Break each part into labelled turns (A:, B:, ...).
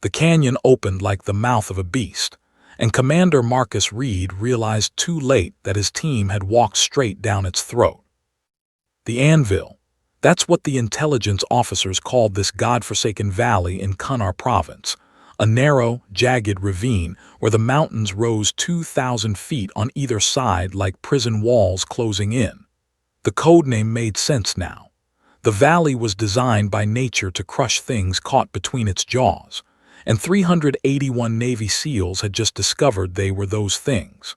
A: The canyon opened like the mouth of a beast, and Commander Marcus Reed realized too late that his team had walked straight down its throat. The Anvil. That's what the intelligence officers called this godforsaken valley in Kunar Province, a narrow, jagged ravine where the mountains rose 2,000 feet on either side like prison walls closing in. The codename made sense now. The valley was designed by nature to crush things caught between its jaws, and 381 Navy SEALs had just discovered they were those things.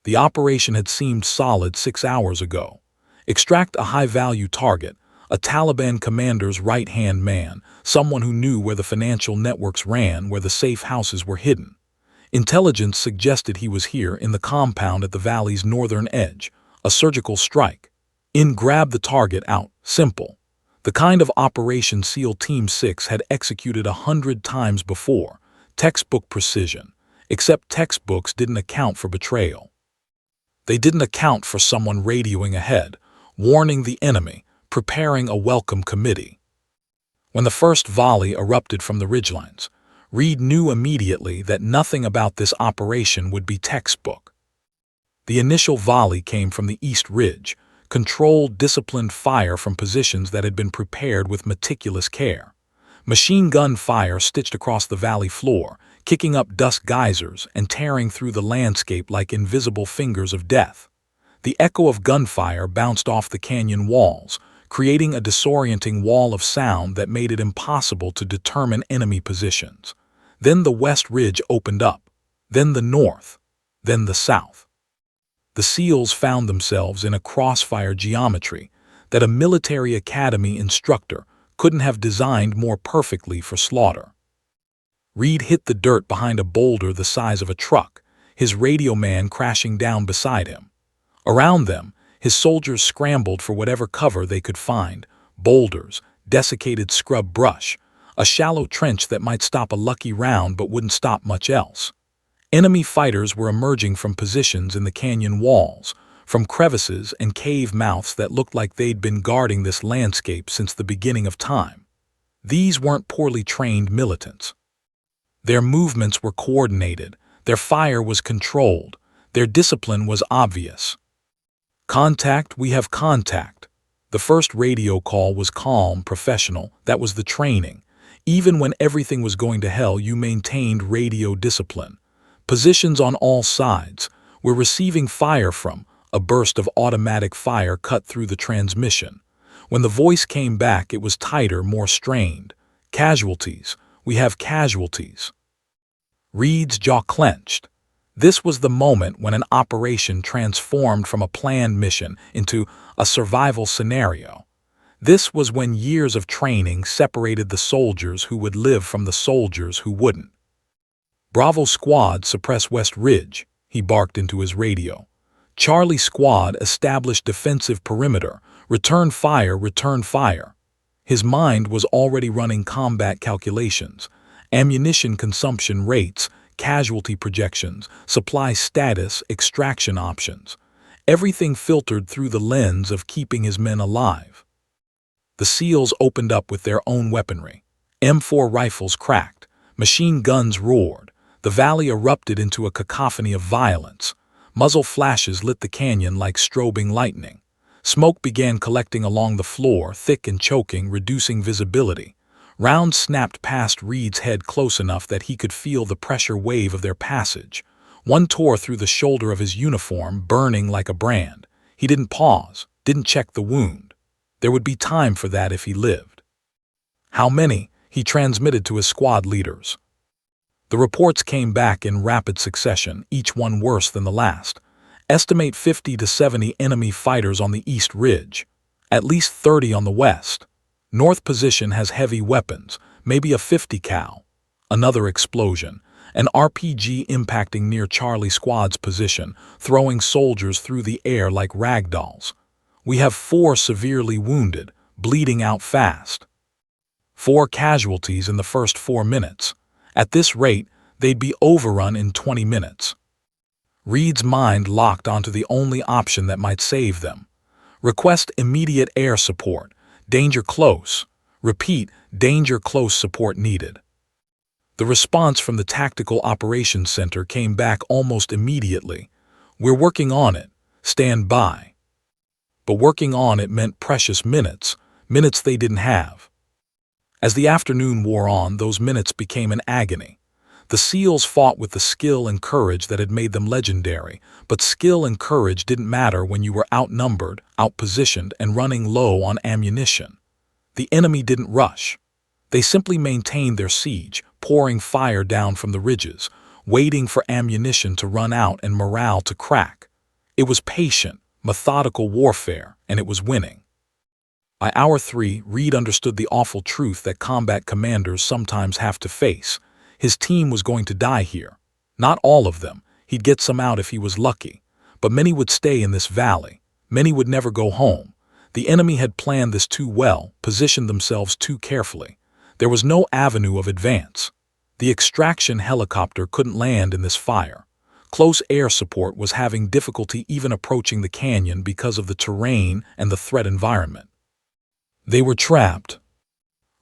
A: The operation had seemed solid 6 hours ago. Extract a high-value target, a Taliban commander's right-hand man, someone who knew where the financial networks ran, where the safe houses were hidden. Intelligence suggested he was here in the compound at the valley's northern edge. A surgical strike. In, grab the target, out. Simple. The kind of operation SEAL Team 6 had executed 100 times before. Textbook precision. Except textbooks didn't account for betrayal. They didn't account for someone radioing ahead, warning the enemy, preparing a welcome committee. When the first volley erupted from the ridgelines, Reed knew immediately that nothing about this operation would be textbook. The initial volley came from the East Ridge, controlled, disciplined fire from positions that had been prepared with meticulous care. Machine gun fire stitched across the valley floor, kicking up dust geysers and tearing through the landscape like invisible fingers of death. The echo of gunfire bounced off the canyon walls, creating a disorienting wall of sound that made it impossible to determine enemy positions. Then the West Ridge opened up, then the north, then the south. The SEALs found themselves in a crossfire geometry that a military academy instructor couldn't have designed more perfectly for slaughter. Reed hit the dirt behind a boulder the size of a truck, his radio man crashing down beside him. Around them, his soldiers scrambled for whatever cover they could find: boulders, desiccated scrub brush, a shallow trench that might stop a lucky round but wouldn't stop much else. Enemy fighters were emerging from positions in the canyon walls, from crevices and cave mouths that looked like they'd been guarding this landscape since the beginning of time. These weren't poorly trained militants. Their movements were coordinated, their fire was controlled, their discipline was obvious. Contact, we have contact. The first radio call was calm, professional. That was the training. Even when everything was going to hell, you maintained radio discipline. Positions on all sides. We're receiving fire from. A burst of automatic fire cut through the transmission. When the voice came back, it was tighter, more strained. Casualties. We have casualties. Reed's jaw clenched. This was the moment when an operation transformed from a planned mission into a survival scenario. This was when years of training separated the soldiers who would live from the soldiers who wouldn't. Bravo Squad, suppress West Ridge, he barked into his radio. Charlie Squad, establish defensive perimeter. Return fire, return fire. His mind was already running combat calculations, ammunition consumption rates, casualty projections, supply status, extraction options. Everything filtered through the lens of keeping his men alive. The SEALs opened up with their own weaponry. M4 rifles cracked, machine guns roared, the valley erupted into a cacophony of violence. Muzzle flashes lit the canyon like strobing lightning. Smoke began collecting along the floor, thick and choking, reducing visibility. Rounds snapped past Reed's head close enough that he could feel the pressure wave of their passage. One tore through the shoulder of his uniform, burning like a brand. He didn't pause, didn't check the wound. There would be time for that if he lived. How many? He transmitted to his squad leaders. The reports came back in rapid succession, each one worse than the last. Estimate 50 to 70 enemy fighters on the East Ridge. At least 30 on the West. North position has heavy weapons, maybe a 50 cal. Another explosion, an RPG impacting near Charlie Squad's position, throwing soldiers through the air like ragdolls. We have 4 severely wounded, bleeding out fast. 4 casualties in the first 4 minutes. At this rate, they'd be overrun in 20 minutes. Reed's mind locked onto the only option that might save them. Request immediate air support. Danger close. Repeat, danger close support needed. The response from the Tactical Operations Center came back almost immediately. "We're working on it. Stand by." But working on it meant precious minutes, minutes they didn't have. As the afternoon wore on, those minutes became an agony. The SEALs fought with the skill and courage that had made them legendary, but skill and courage didn't matter when you were outnumbered, outpositioned, and running low on ammunition. The enemy didn't rush. They simply maintained their siege, pouring fire down from the ridges, waiting for ammunition to run out and morale to crack. It was patient, methodical warfare, and it was winning. By hour 3, Reed understood the awful truth that combat commanders sometimes have to face. His team was going to die here. Not all of them. He'd get some out if he was lucky. But many would stay in this valley. Many would never go home. The enemy had planned this too well, positioned themselves too carefully. There was no avenue of advance. The extraction helicopter couldn't land in this fire. Close air support was having difficulty even approaching the canyon because of the terrain and the threat environment. They were trapped.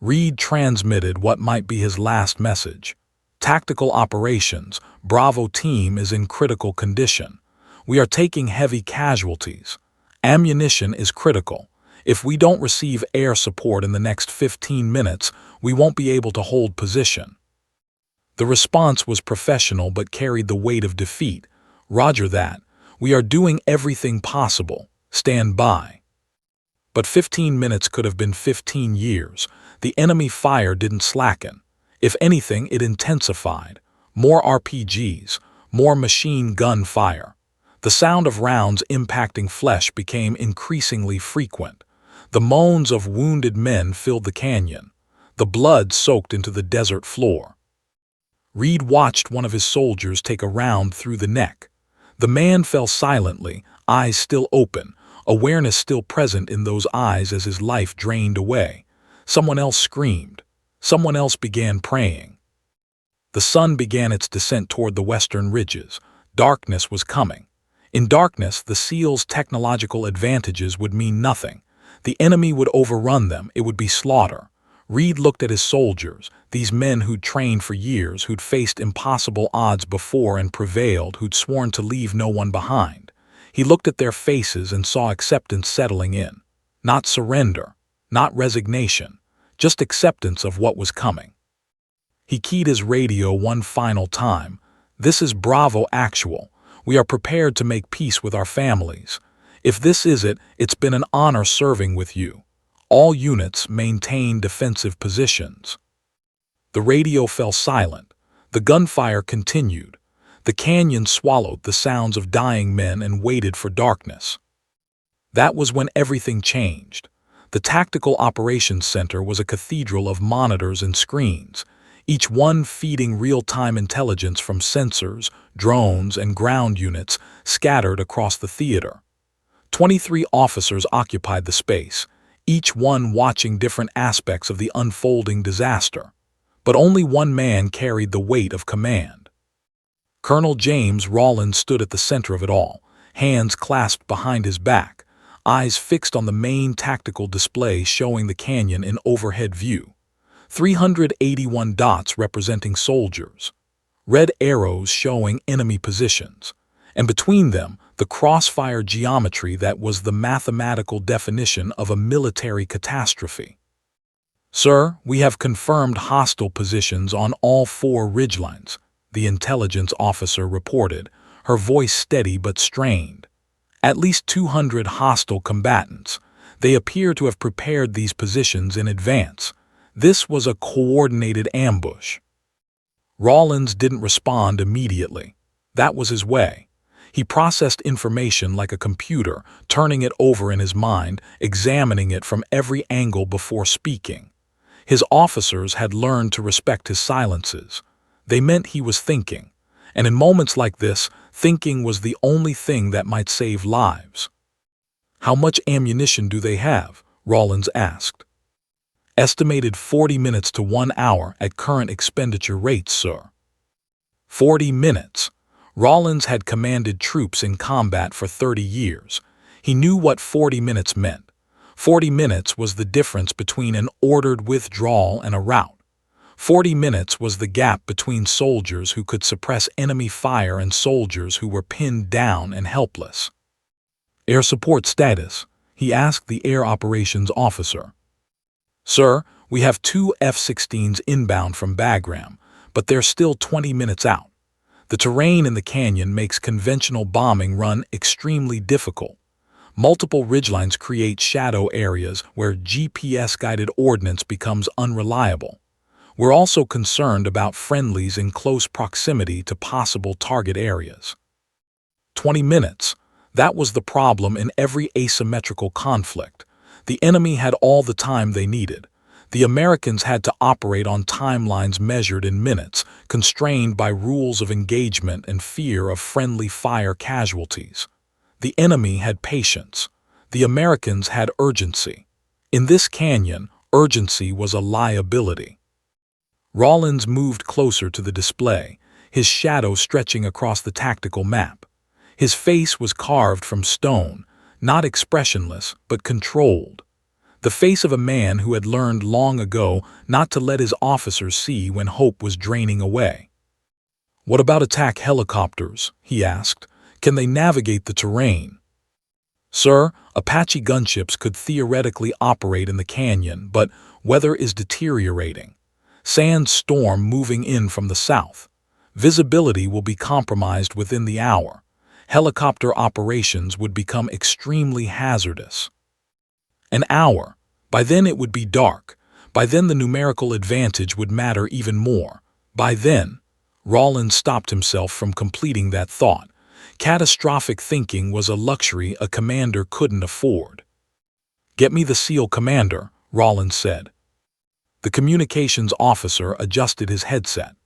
A: Reed transmitted what might be his last message. "Tactical operations, Bravo team is in critical condition. We are taking heavy casualties. Ammunition is critical. If we don't receive air support in the next 15 minutes, we won't be able to hold position." The response was professional but carried the weight of defeat. "Roger that. We are doing everything possible. Stand by." But 15 minutes could have been 15 years. The enemy fire didn't slacken. If anything, it intensified. More RPGs, more machine gun fire. The sound of rounds impacting flesh became increasingly frequent. The moans of wounded men filled the canyon. The blood soaked into the desert floor. Reed watched one of his soldiers take a round through the neck. The man fell silently, eyes still open, awareness still present in those eyes as his life drained away. Someone else screamed. Someone else began praying. The sun began its descent toward the western ridges. Darkness was coming. In darkness, the SEALs' technological advantages would mean nothing. The enemy would overrun them. It would be slaughter. Reed looked at his soldiers, these men who'd trained for years, who'd faced impossible odds before and prevailed, who'd sworn to leave no one behind. He looked at their faces and saw acceptance settling in. Not surrender, not resignation, just acceptance of what was coming. He keyed his radio one final time. "This is Bravo Actual. We are prepared to make peace with our families. If this is it, it's been an honor serving with you. All units maintain defensive positions." The radio fell silent. The gunfire continued. The canyon swallowed the sounds of dying men and waited for darkness. That was when everything changed. The Tactical Operations Center was a cathedral of monitors and screens, each one feeding real-time intelligence from sensors, drones, and ground units scattered across the theater. 23 officers occupied the space, each one watching different aspects of the unfolding disaster. But only one man carried the weight of command. Colonel James Rawlins stood at the center of it all, hands clasped behind his back, eyes fixed on the main tactical display showing the canyon in overhead view. 381 dots representing soldiers, red arrows showing enemy positions, and between them, the crossfire geometry that was the mathematical definition of a military catastrophe. "Sir, we have confirmed hostile positions on all 4 ridgelines," the intelligence officer reported, her voice steady but strained. "At least 200 hostile combatants. They appear to have prepared these positions in advance. This was a coordinated ambush." Rawlins didn't respond immediately. That was his way. He processed information like a computer, turning it over in his mind, examining it from every angle before speaking. His officers had learned to respect his silences. They meant he was thinking. And in moments like this, thinking was the only thing that might save lives. "How much ammunition do they have?" Rawlins asked. "Estimated 40 minutes to 1 hour at current expenditure rates, sir." 40 minutes. Rawlins had commanded troops in combat for 30 years. He knew what 40 minutes meant. 40 minutes was the difference between an ordered withdrawal and a rout. 40 minutes was the gap between soldiers who could suppress enemy fire and soldiers who were pinned down and helpless. "Air support status," he asked the air operations officer. "Sir, we have 2 F-16s inbound from Bagram, but they're still 20 minutes out. The terrain in the canyon makes conventional bombing run extremely difficult. Multiple ridgelines create shadow areas where GPS-guided ordnance becomes unreliable. We're also concerned about friendlies in close proximity to possible target areas." 20 minutes. That was the problem in every asymmetrical conflict. The enemy had all the time they needed. The Americans had to operate on timelines measured in minutes, constrained by rules of engagement and fear of friendly fire casualties. The enemy had patience. The Americans had urgency. In this canyon, urgency was a liability. Rawlins moved closer to the display, his shadow stretching across the tactical map. His face was carved from stone, not expressionless, but controlled. The face of a man who had learned long ago not to let his officers see when hope was draining away. "What about attack helicopters?" he asked. "Can they navigate the terrain?" "Sir, Apache gunships could theoretically operate in the canyon, but weather is deteriorating. Sandstorm moving in from the south. Visibility will be compromised within the hour. Helicopter operations would become extremely hazardous." An hour. By then it would be dark. By then the numerical advantage would matter even more. By then, Rawlins stopped himself from completing that thought. Catastrophic thinking was a luxury a commander couldn't afford. "Get me the SEAL commander," Rawlins said. The communications officer adjusted his headset.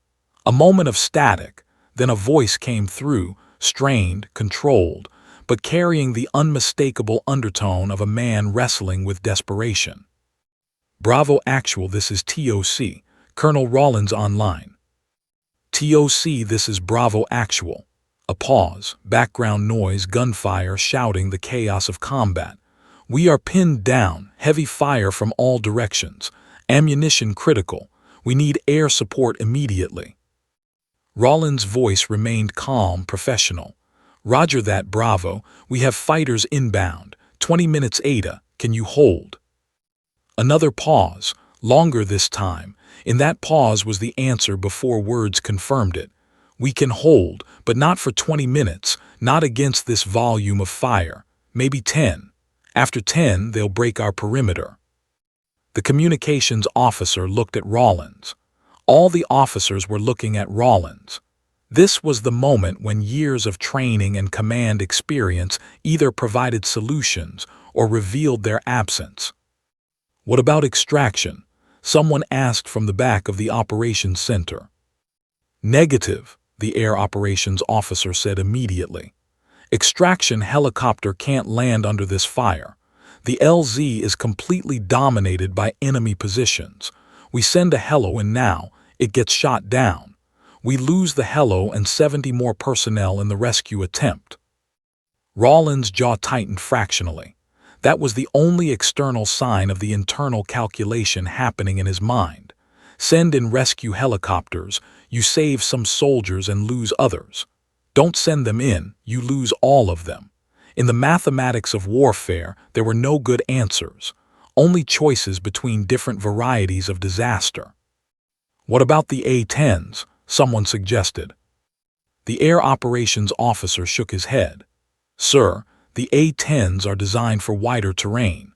A: A moment of static, then a voice came through, strained, controlled, but carrying the unmistakable undertone of a man wrestling with desperation. "Bravo Actual, this is TOC, Colonel Rawlins online." "TOC, this is Bravo Actual." A pause, background noise, gunfire, shouting, the chaos of combat. "We are pinned down, heavy fire from all directions. Ammunition critical. We need air support immediately." Rawlins' voice remained calm, professional. "Roger that, Bravo. We have fighters inbound. 20 minutes Ada. Can you hold?" Another pause, longer this time. In that pause was the answer before words confirmed it. "We can hold, but not for 20 minutes, not against this volume of fire. Maybe 10. After 10, they'll break our perimeter." The communications officer looked at Rawlins. All the officers were looking at Rawlins. This was the moment when years of training and command experience either provided solutions or revealed their absence. "What about extraction?" someone asked from the back of the operations center. "Negative," the air operations officer said immediately. "Extraction helicopter can't land under this fire. The LZ is completely dominated by enemy positions. We send a helo and now it gets shot down. We lose the helo and 70 more personnel in the rescue attempt." Rawlins' jaw tightened fractionally. That was the only external sign of the internal calculation happening in his mind. Send in rescue helicopters, you save some soldiers and lose others. Don't send them in, you lose all of them. In the mathematics of warfare, there were no good answers, only choices between different varieties of disaster. "What about the A-10s?" someone suggested. The air operations officer shook his head. "Sir, the A-10s are designed for wider terrain.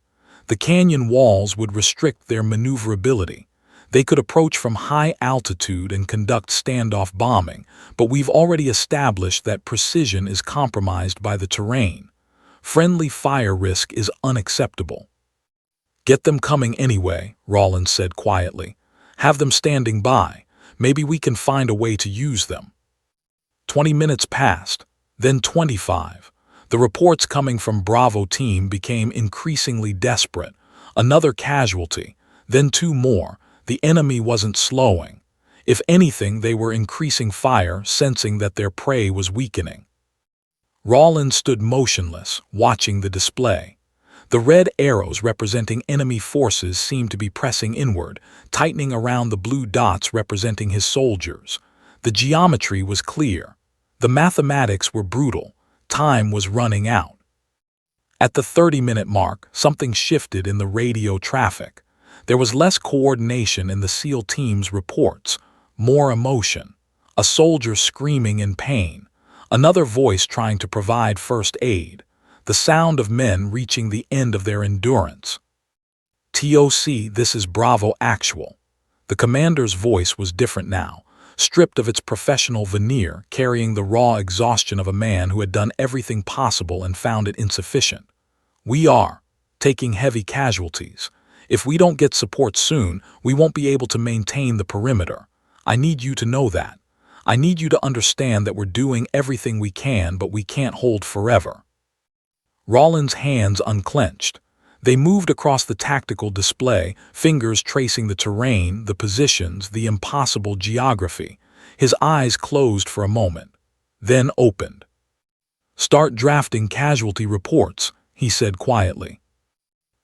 A: The canyon walls would restrict their maneuverability. They could approach from high altitude and conduct standoff bombing, but we've already established that precision is compromised by the terrain. Friendly fire risk is unacceptable." "Get them coming anyway," Rawlins said quietly. "Have them standing by. Maybe we can find a way to use them." 20 minutes passed, then 25. The reports coming from Bravo team became increasingly desperate. Another casualty, then 2 more. The enemy wasn't slowing. If anything, they were increasing fire, sensing that their prey was weakening. Rawlins stood motionless, watching the display. The red arrows representing enemy forces seemed to be pressing inward, tightening around the blue dots representing his soldiers. The geometry was clear. The mathematics were brutal. Time was running out. At the 30-minute mark, something shifted in the radio traffic. There was less coordination in the SEAL team's reports, more emotion. A soldier screaming in pain, another voice trying to provide first aid, the sound of men reaching the end of their endurance. TOC, this is Bravo Actual. The commander's voice was different now, stripped of its professional veneer, carrying the raw exhaustion of a man who had done everything possible and found it insufficient. We are taking heavy casualties. If we don't get support soon, we won't be able to maintain the perimeter. I need you to know that. I need you to understand that we're doing everything we can, but we can't hold forever. Rawlins' hands unclenched. They moved across the tactical display, fingers tracing the terrain, the positions, the impossible geography. His eyes closed for a moment, then opened. "Start drafting casualty reports," he said quietly.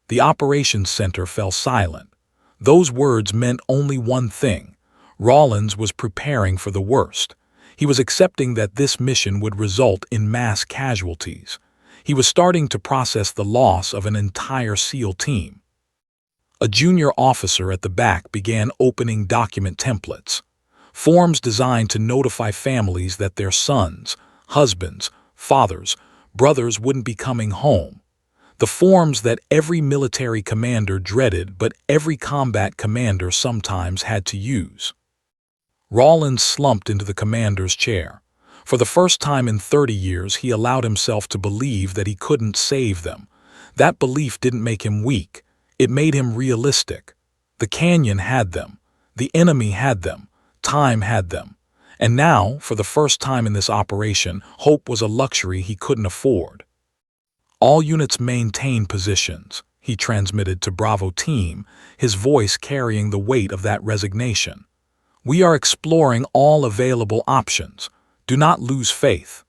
A: The operations center fell silent. Those words meant only one thing. Rawlins was preparing for the worst. He was accepting that this mission would result in mass casualties. He was starting to process the loss of an entire SEAL team. A junior officer at the back began opening document templates, forms designed to notify families that their sons, husbands, fathers, brothers wouldn't be coming home. The forms that every military commander dreaded but every combat commander sometimes had to use. Rawlins slumped into the commander's chair. For the first time in 30 years, he allowed himself to believe that he couldn't save them. That belief didn't make him weak. It made him realistic. The canyon had them. The enemy had them. Time had them. And now, for the first time in this operation, hope was a luxury he couldn't afford. "All units maintain positions," he transmitted to Bravo Team, his voice carrying the weight of that resignation. "We are exploring all available options. Do not lose faith."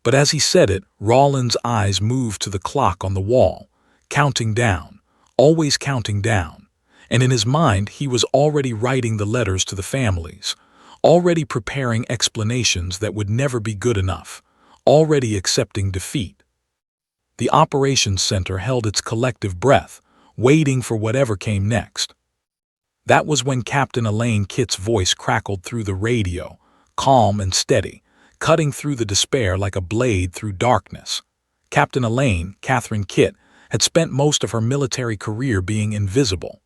A: But as he said it, Rawlins' eyes moved to the clock on the wall, counting down, always counting down. And in his mind, he was already writing the letters to the families, already preparing explanations that would never be good enough, already accepting defeat. The operations center held its collective breath, waiting for whatever came next. That was when Captain Elaine Kitt's voice crackled through the radio, calm and steady, cutting through the despair like a blade through darkness. Captain Elaine, Catherine Kitt, had spent most of her military career being invisible.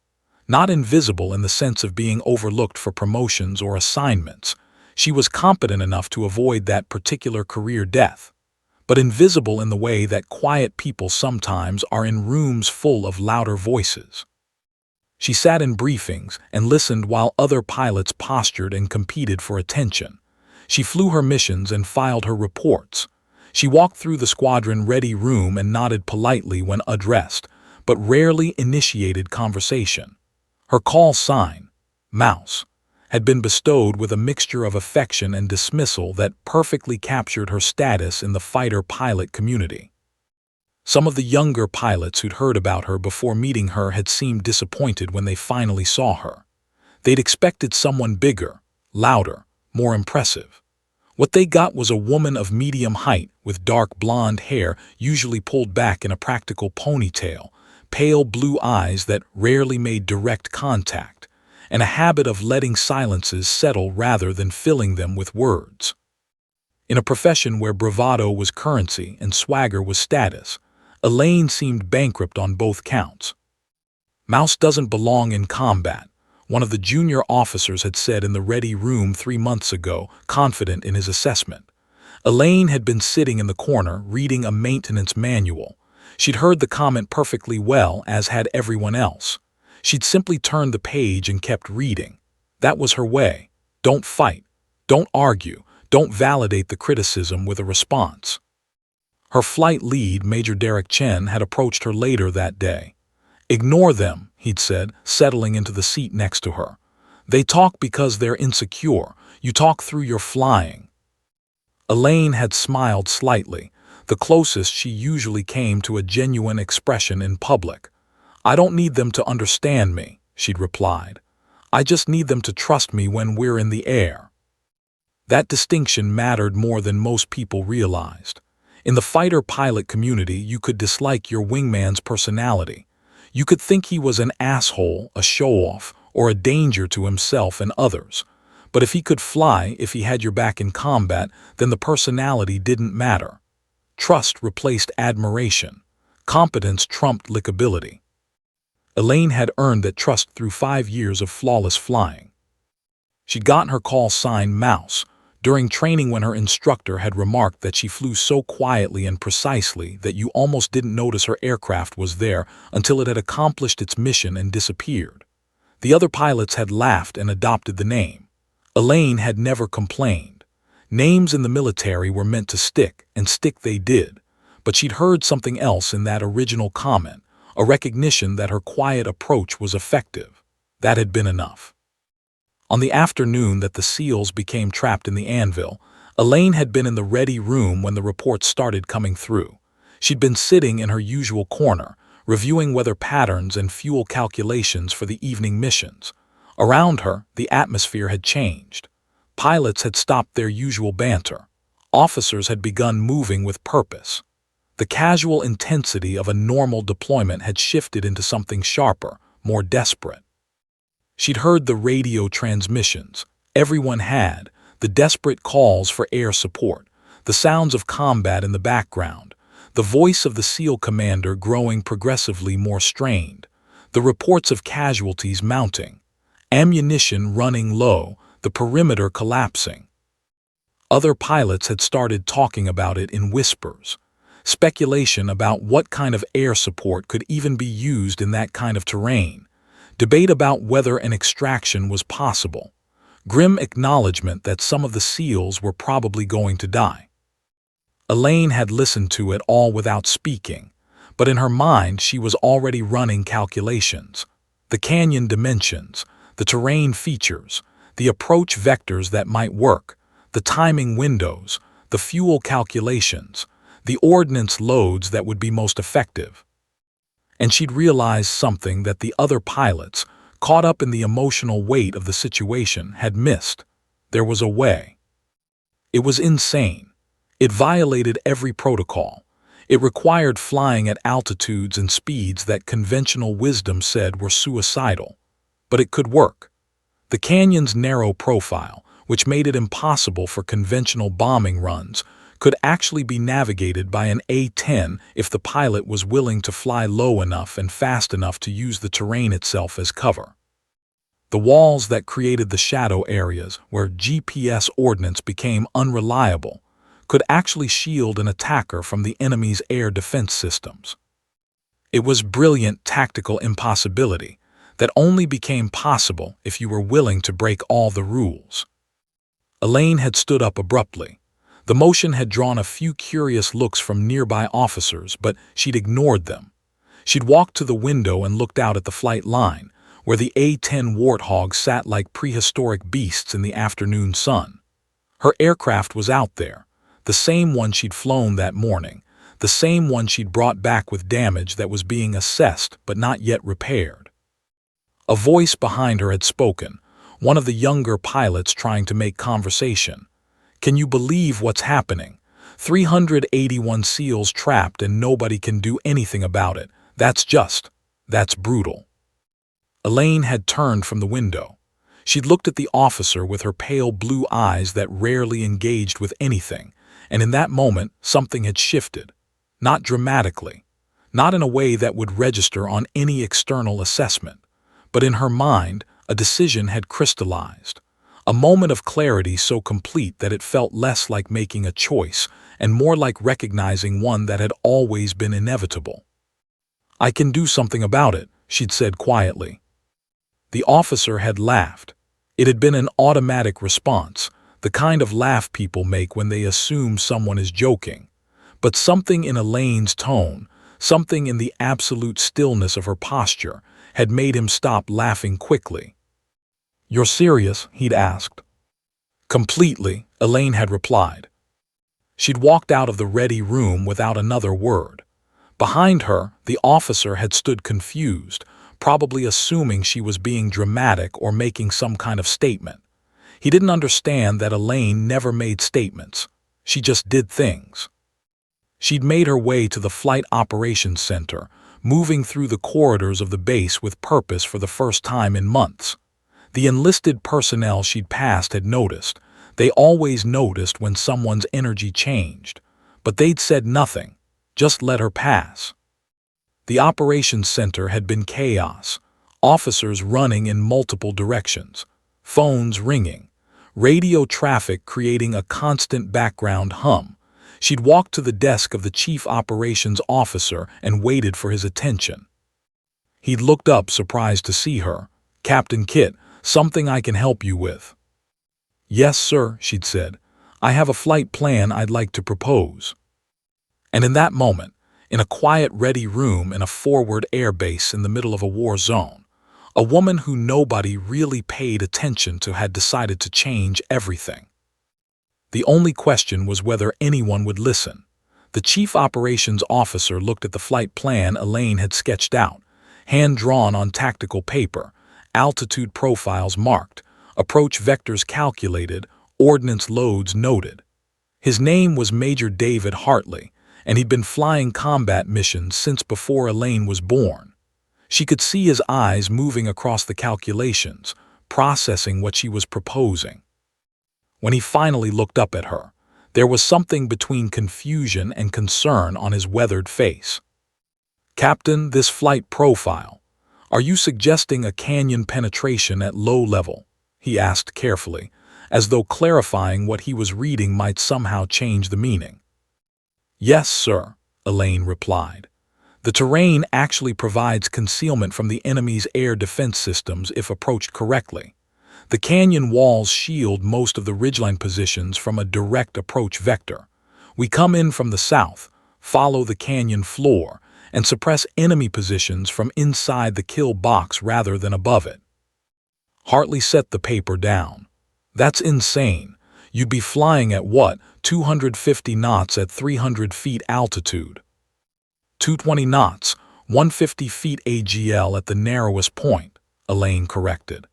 A: Not invisible in the sense of being overlooked for promotions or assignments. She was competent enough to avoid that particular career death. But invisible in the way that quiet people sometimes are in rooms full of louder voices. She sat in briefings and listened while other pilots postured and competed for attention. She flew her missions and filed her reports. She walked through the squadron-ready room and nodded politely when addressed, but rarely initiated conversation. Her call sign, Mouse, had been bestowed with a mixture of affection and dismissal that perfectly captured her status in the fighter-pilot community. Some of the younger pilots who'd heard about her before meeting her had seemed disappointed when they finally saw her. They'd expected someone bigger, louder, more impressive. What they got was a woman of medium height with dark blonde hair usually pulled back in a practical ponytail, pale blue eyes that rarely made direct contact, and a habit of letting silences settle rather than filling them with words. In a profession where bravado was currency and swagger was status, Elaine seemed bankrupt on both counts. "Mouse doesn't belong in combat," one of the junior officers had said in the ready room 3 months ago, confident in his assessment. Elaine had been sitting in the corner reading a maintenance manual. She'd heard the comment perfectly well, as had everyone else. She'd simply turned the page and kept reading. That was her way. Don't fight. Don't argue. Don't validate the criticism with a response. Her flight lead, Major Derek Chen, had approached her later that day. "Ignore them," he'd said, settling into the seat next to her. "They talk because they're insecure. You talk through your flying." Elaine had smiled slightly. the closest she usually came to a genuine expression in public. "I don't need them to understand me," she'd replied. "I just need them to trust me when we're in the air." That distinction mattered more than most people realized. In the fighter-pilot community, you could dislike your wingman's personality. You could think he was an asshole, a show-off, or a danger to himself and others. But if he could fly, if he had your back in combat, then the personality didn't matter. Trust replaced admiration. Competence trumped likability. Elaine had earned that trust through 5 years of flawless flying. She'd gotten her call sign Mouse during training when her instructor had remarked that she flew so quietly and precisely that you almost didn't notice her aircraft was there until it had accomplished its mission and disappeared. The other pilots had laughed and adopted the name. Elaine had never complained. Names in the military were meant to stick, and stick they did. But she'd heard something else in that original comment, a recognition that her quiet approach was effective. That had been enough. On the afternoon that the SEALs became trapped in the anvil, Elaine had been in the ready room when the reports started coming through. She'd been sitting in her usual corner, reviewing weather patterns and fuel calculations for the evening missions. Around her, the atmosphere had changed. Pilots had stopped their usual banter. Officers had begun moving with purpose. The casual intensity of a normal deployment had shifted into something sharper, more desperate. She'd heard the radio transmissions. Everyone had. The desperate calls for air support, the sounds of combat in the background, the voice of the SEAL commander growing progressively more strained, the reports of casualties mounting, ammunition running low, the perimeter collapsing. Other pilots had started talking about it in whispers. Speculation about what kind of air support could even be used in that kind of terrain. Debate about whether an extraction was possible. Grim acknowledgement that some of the SEALs were probably going to die. Elaine had listened to it all without speaking, but in her mind she was already running calculations. The canyon dimensions, the terrain features, the approach vectors that might work, the timing windows, the fuel calculations, the ordnance loads that would be most effective. And she'd realized something that the other pilots, caught up in the emotional weight of the situation, had missed. There was a way. It was insane. It violated every protocol. It required flying at altitudes and speeds that conventional wisdom said were suicidal. But it could work. The canyon's narrow profile, which made it impossible for conventional bombing runs, could actually be navigated by an A-10 if the pilot was willing to fly low enough and fast enough to use the terrain itself as cover. The walls that created the shadow areas, where GPS ordnance became unreliable, could actually shield an attacker from the enemy's air defense systems. It was brilliant tactical impossibility that only became possible if you were willing to break all the rules. Elaine had stood up abruptly. The motion had drawn a few curious looks from nearby officers, but she'd ignored them. She'd walked to the window and looked out at the flight line, where the A-10 warthogs sat like prehistoric beasts in the afternoon sun. Her aircraft was out there, the same one she'd flown that morning, the same one she'd brought back with damage that was being assessed but not yet repaired. A voice behind her had spoken, one of the younger pilots trying to make conversation. "Can you believe what's happening? 381 SEALs trapped and nobody can do anything about it. That's brutal." Elaine had turned from the window. She'd looked at the officer with her pale blue eyes that rarely engaged with anything, and in that moment something had shifted. Not dramatically, not in a way that would register on any external assessment, but in her mind a decision had crystallized. A moment of clarity so complete that it felt less like making a choice and more like recognizing one that had always been inevitable. "I can do something about it," she'd said quietly. The officer had laughed. It had been an automatic response, the kind of laugh people make when they assume someone is joking. But something in Elaine's tone, something in the absolute stillness of her posture, had made him stop laughing quickly. "You're serious?" he'd asked. "Completely," Elaine had replied. She'd walked out of the ready room without another word. Behind her, the officer had stood confused, probably assuming she was being dramatic or making some kind of statement. He didn't understand that Elaine never made statements. She just did things. She'd made her way to the Flight Operations Center, moving through the corridors of the base with purpose for the first time in months. The enlisted personnel she'd passed had noticed. They always noticed when someone's energy changed. But they'd said nothing, just let her pass. The operations center had been chaos. Officers running in multiple directions, phones ringing, radio traffic creating a constant background hum. She'd walked to the desk of the chief operations officer and waited for his attention. He'd looked up, surprised to see her. "Captain Kit, something I can help you with." "Yes, sir," she'd said. "I have a flight plan I'd like to propose." And in that moment, in a quiet, ready room in a forward air base in the middle of a war zone, a woman who nobody really paid attention to had decided to change everything. The only question was whether anyone would listen. The chief operations officer looked at the flight plan Elaine had sketched out, hand-drawn on tactical paper, altitude profiles marked, approach vectors calculated, ordnance loads noted. His name was Major David Hartley, and he'd been flying combat missions since before Elaine was born. She could see his eyes moving across the calculations, processing what she was proposing. When he finally looked up at her, there was something between confusion and concern on his weathered face. "Captain, this flight profile. Are you suggesting a canyon penetration at low level?" he asked carefully, as though clarifying what he was reading might somehow change the meaning. "Yes, sir," Elaine replied. "The terrain actually provides concealment from the enemy's air defense systems if approached correctly. The canyon walls shield most of the ridgeline positions from a direct approach vector. We come in from the south, follow the canyon floor, and suppress enemy positions from inside the kill box rather than above it." Hartley set the paper down. "That's insane. You'd be flying at what, 250 knots at 300 feet altitude?" 220 knots, 150 feet AGL at the narrowest point, Elaine corrected.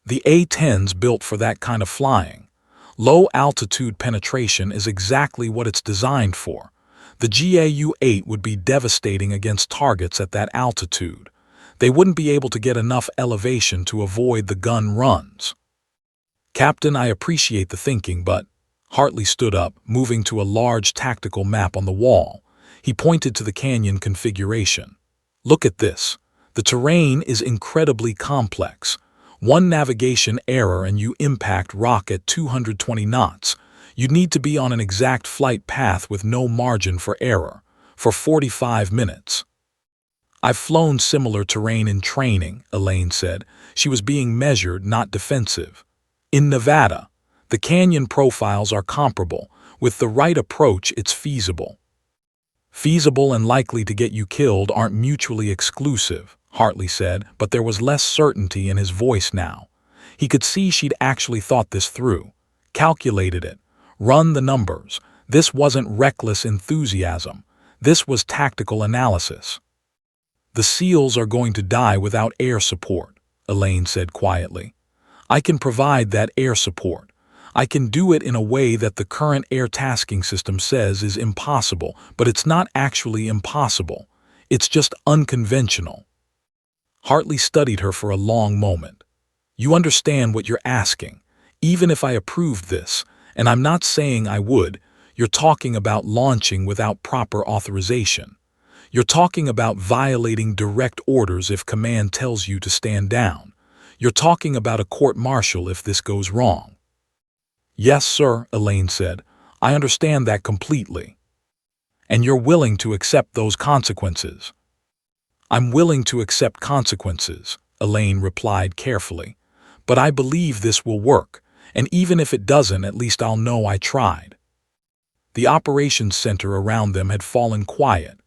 A: "The A-10's built for that kind of flying. Low-altitude penetration is exactly what it's designed for. The GAU-8 would be devastating against targets at that altitude. They wouldn't be able to get enough elevation to avoid the gun runs." "Captain, I appreciate the thinking, but—" Hartley stood up, moving to a large tactical map on the wall. He pointed to the canyon configuration. "Look at this. The terrain is incredibly complex. One navigation error and you impact rock at 220 knots. You'd need to be on an exact flight path with no margin for error, for 45 minutes. "I've flown similar terrain in training," Elaine said. She was being measured, not defensive. "In Nevada, the canyon profiles are comparable. With the right approach, it's feasible." "Feasible and likely to get you killed aren't mutually exclusive," Hartley said, but there was less certainty in his voice now. He could see she'd actually thought this through, calculated it, run the numbers. This wasn't reckless enthusiasm. This was tactical analysis. "The SEALs are going to die without air support," Elaine said quietly. "I can provide that air support. I can do it in a way that the current air tasking system says is impossible, but it's not actually impossible. It's just unconventional." Hartley studied her for a long moment. "You understand what you're asking. Even if I approved this, and I'm not saying I would, you're talking about launching without proper authorization. You're talking about violating direct orders if command tells you to stand down. You're talking about a court-martial if this goes wrong." "Yes, sir," Elaine said. "I understand that completely." "And you're willing to accept those consequences?" "I'm willing to accept consequences," Elaine replied carefully. "But I believe this will work, and even if it doesn't, at least I'll know I tried." The operations center around them had fallen quiet.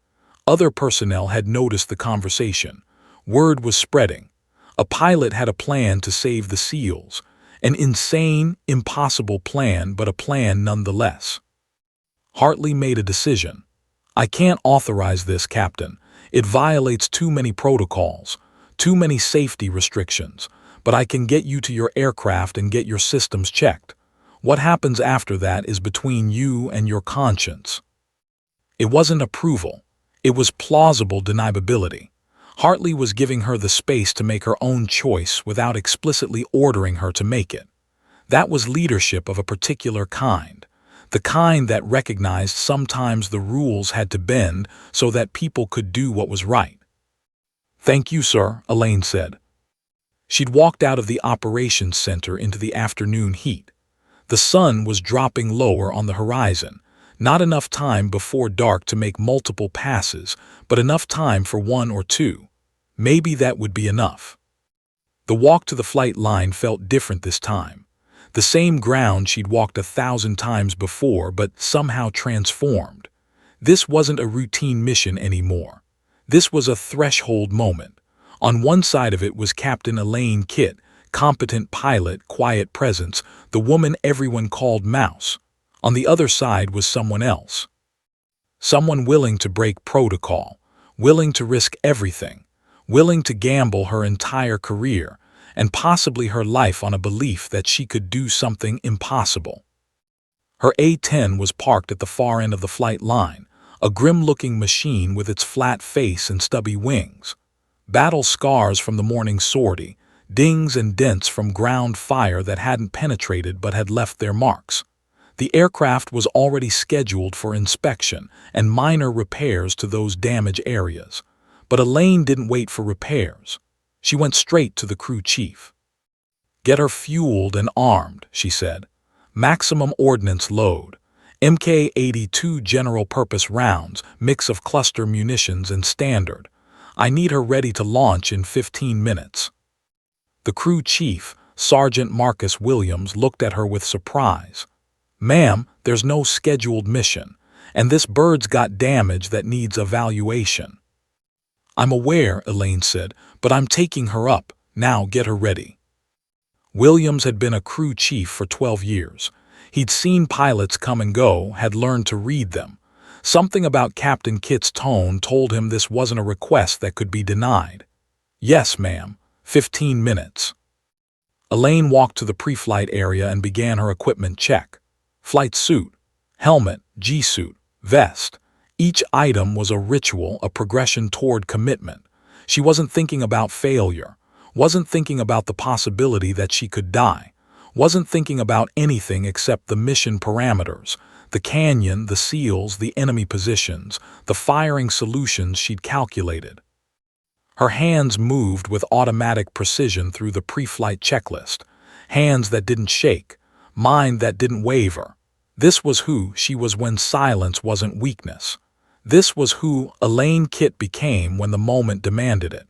A: Other personnel had noticed the conversation. Word was spreading. A pilot had a plan to save the SEALs. An insane, impossible plan, but a plan nonetheless. Hartley made a decision. "I can't authorize this, Captain. It violates too many protocols, too many safety restrictions, but I can get you to your aircraft and get your systems checked. What happens after that is between you and your conscience." It wasn't approval. It was plausible deniability. Hartley was giving her the space to make her own choice without explicitly ordering her to make it. That was leadership of a particular kind, the kind that recognized sometimes the rules had to bend so that people could do what was right. "Thank you, sir," Elaine said. She'd walked out of the operations center into the afternoon heat. The sun was dropping lower on the horizon, not enough time before dark to make multiple passes, but enough time for one or two. Maybe that would be enough. The walk to the flight line felt different this time. The same ground she'd walked 1,000 times before, but somehow transformed. This wasn't a routine mission anymore. This was a threshold moment. On one side of it was Captain Elaine Kitt, competent pilot, quiet presence, the woman everyone called Mouse. On the other side was someone else. Someone willing to break protocol, willing to risk everything, willing to gamble her entire career, and possibly her life on a belief that she could do something impossible. Her A-10 was parked at the far end of the flight line, a grim-looking machine with its flat face and stubby wings. Battle scars from the morning sortie, dings and dents from ground fire that hadn't penetrated but had left their marks. The aircraft was already scheduled for inspection and minor repairs to those damaged areas. But Elaine didn't wait for repairs. She went straight to the crew chief. "Get her fueled and armed," she said. "Maximum ordnance load. Mk-82 general-purpose rounds, mix of cluster munitions and standard. I need her ready to launch in 15 minutes." The crew chief, Sergeant Marcus Williams, looked at her with surprise. "Ma'am, there's no scheduled mission, and this bird's got damage that needs evaluation." "I'm aware," Elaine said, "but I'm taking her up. Now get her ready." Williams had been a crew chief for 12 years. He'd seen pilots come and go, had learned to read them. Something about Captain Kitt's tone told him this wasn't a request that could be denied. "Yes, ma'am. 15 minutes." Elaine walked to the pre-flight area and began her equipment check. Flight suit, helmet, G-suit, vest. Each item was a ritual, a progression toward commitment. She wasn't thinking about failure, wasn't thinking about the possibility that she could die, wasn't thinking about anything except the mission parameters, the canyon, the seals, the enemy positions, the firing solutions she'd calculated. Her hands moved with automatic precision through the pre-flight checklist, hands that didn't shake, mind that didn't waver. This was who she was when silence wasn't weakness. This was who Elaine Kitt became when the moment demanded it.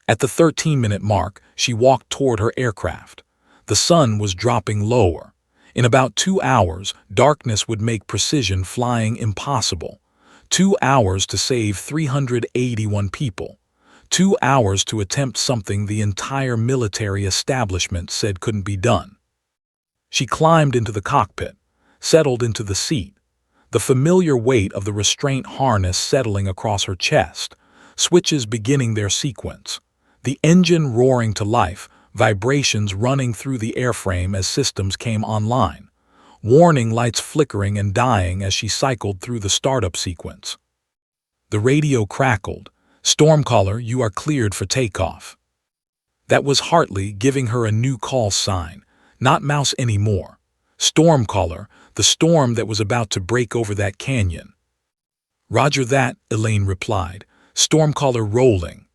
A: At the 13-minute mark, she walked toward her aircraft. The sun was dropping lower. In about 2 hours, darkness would make precision flying impossible. 2 hours to save 381 people. 2 hours to attempt something the entire military establishment said couldn't be done. She climbed into the cockpit, settled into the seat, the familiar weight of the restraint harness settling across her chest, switches beginning their sequence, the engine roaring to life, vibrations running through the airframe as systems came online, warning lights flickering and dying as she cycled through the startup sequence. The radio crackled. "Stormcaller, you are cleared for takeoff." That was Hartley giving her a new call sign, not Mouse anymore. Stormcaller, the storm that was about to break over that canyon. "Roger that," Elaine replied, "Stormcaller rolling."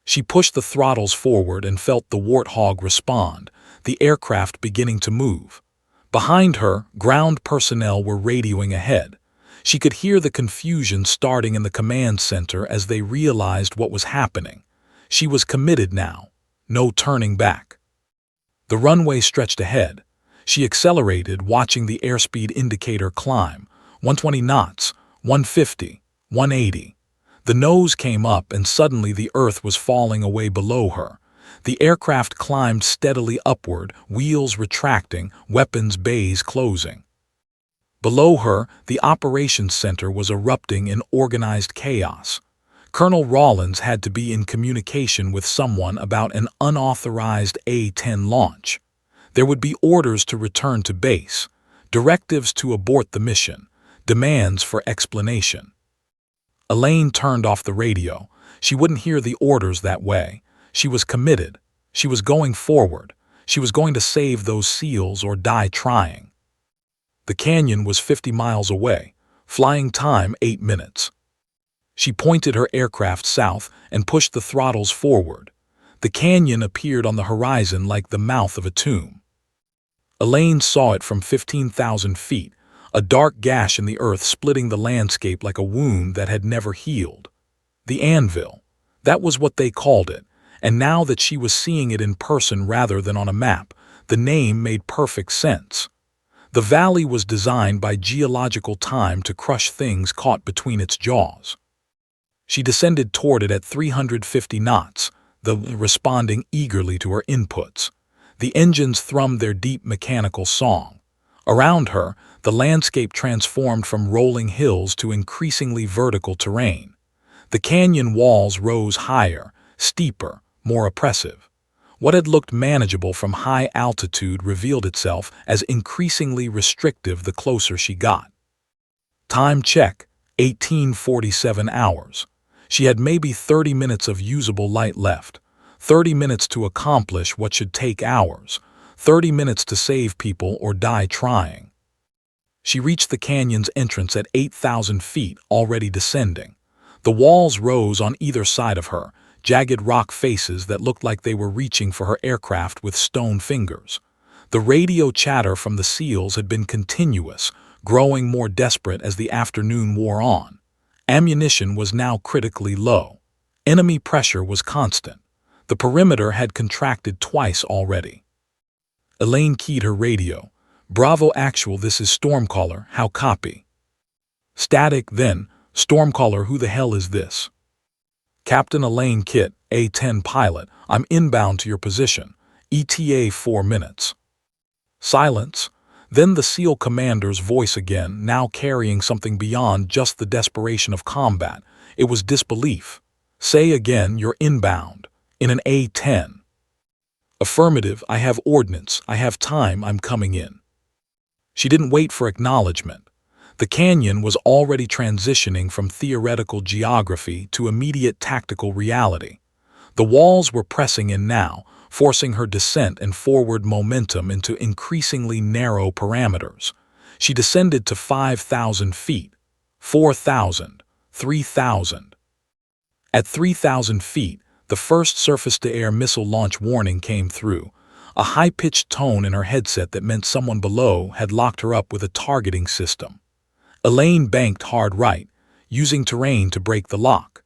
A: She pushed the throttles forward and felt the Warthog respond, the aircraft beginning to move. Behind her, ground personnel were radioing ahead. She could hear the confusion starting in the command center as they realized what was happening. She was committed now. No turning back. The runway stretched ahead. She accelerated, watching the airspeed indicator climb. 120 knots, 150, 180. The nose came up and suddenly the earth was falling away below her. The aircraft climbed steadily upward, wheels retracting, weapons bays closing. Below her, the operations center was erupting in organized chaos. Colonel Rawlins had to be in communication with someone about an unauthorized A-10 launch. There would be orders to return to base, directives to abort the mission, demands for explanation. Elaine turned off the radio. She wouldn't hear the orders that way. She was committed. She was going forward. She was going to save those SEALs or die trying. The canyon was 50 miles away, flying time 8 minutes. She pointed her aircraft south and pushed the throttles forward. The canyon appeared on the horizon like the mouth of a tomb. Elaine saw it from 15,000 feet, a dark gash in the earth splitting the landscape like a wound that had never healed. The anvil, that was what they called it, and now that she was seeing it in person rather than on a map, the name made perfect sense. The valley was designed by geological time to crush things caught between its jaws. She descended toward it at 350 knots, responding eagerly to her inputs. The engines thrummed their deep mechanical song. Around her, the landscape transformed from rolling hills to increasingly vertical terrain. The canyon walls rose higher, steeper, more oppressive. What had looked manageable from high altitude revealed itself as increasingly restrictive the closer she got. Time check, 1847 hours. She had maybe 30 minutes of usable light left, 30 minutes to accomplish what should take hours, 30 minutes to save people or die trying. She reached the canyon's entrance at 8,000 feet, already descending. The walls rose on either side of her, jagged rock faces that looked like they were reaching for her aircraft with stone fingers. The radio chatter from the SEALs had been continuous, growing more desperate as the afternoon wore on. Ammunition was now critically low. Enemy pressure was constant. The perimeter had contracted twice already. Elaine keyed her radio. "Bravo Actual, this is Stormcaller, how copy?" "Static, then. Stormcaller, who the hell is this?" "Captain Elaine Kitt, A-10 pilot, I'm inbound to your position. ETA 4 minutes. Silence. Then the SEAL commander's voice again, now carrying something beyond just the desperation of combat. It was disbelief. "Say again, you're inbound. In an A-10. "Affirmative, I have ordnance, I have time, I'm coming in." She didn't wait for acknowledgement. The canyon was already transitioning from theoretical geography to immediate tactical reality. The walls were pressing in now, forcing her descent and forward momentum into increasingly narrow parameters. She descended to 5,000 feet, 4,000, 3,000. At 3,000 feet, the first surface-to-air missile launch warning came through, a high-pitched tone in her headset that meant someone below had locked her up with a targeting system. Elaine banked hard right, using terrain to break the lock.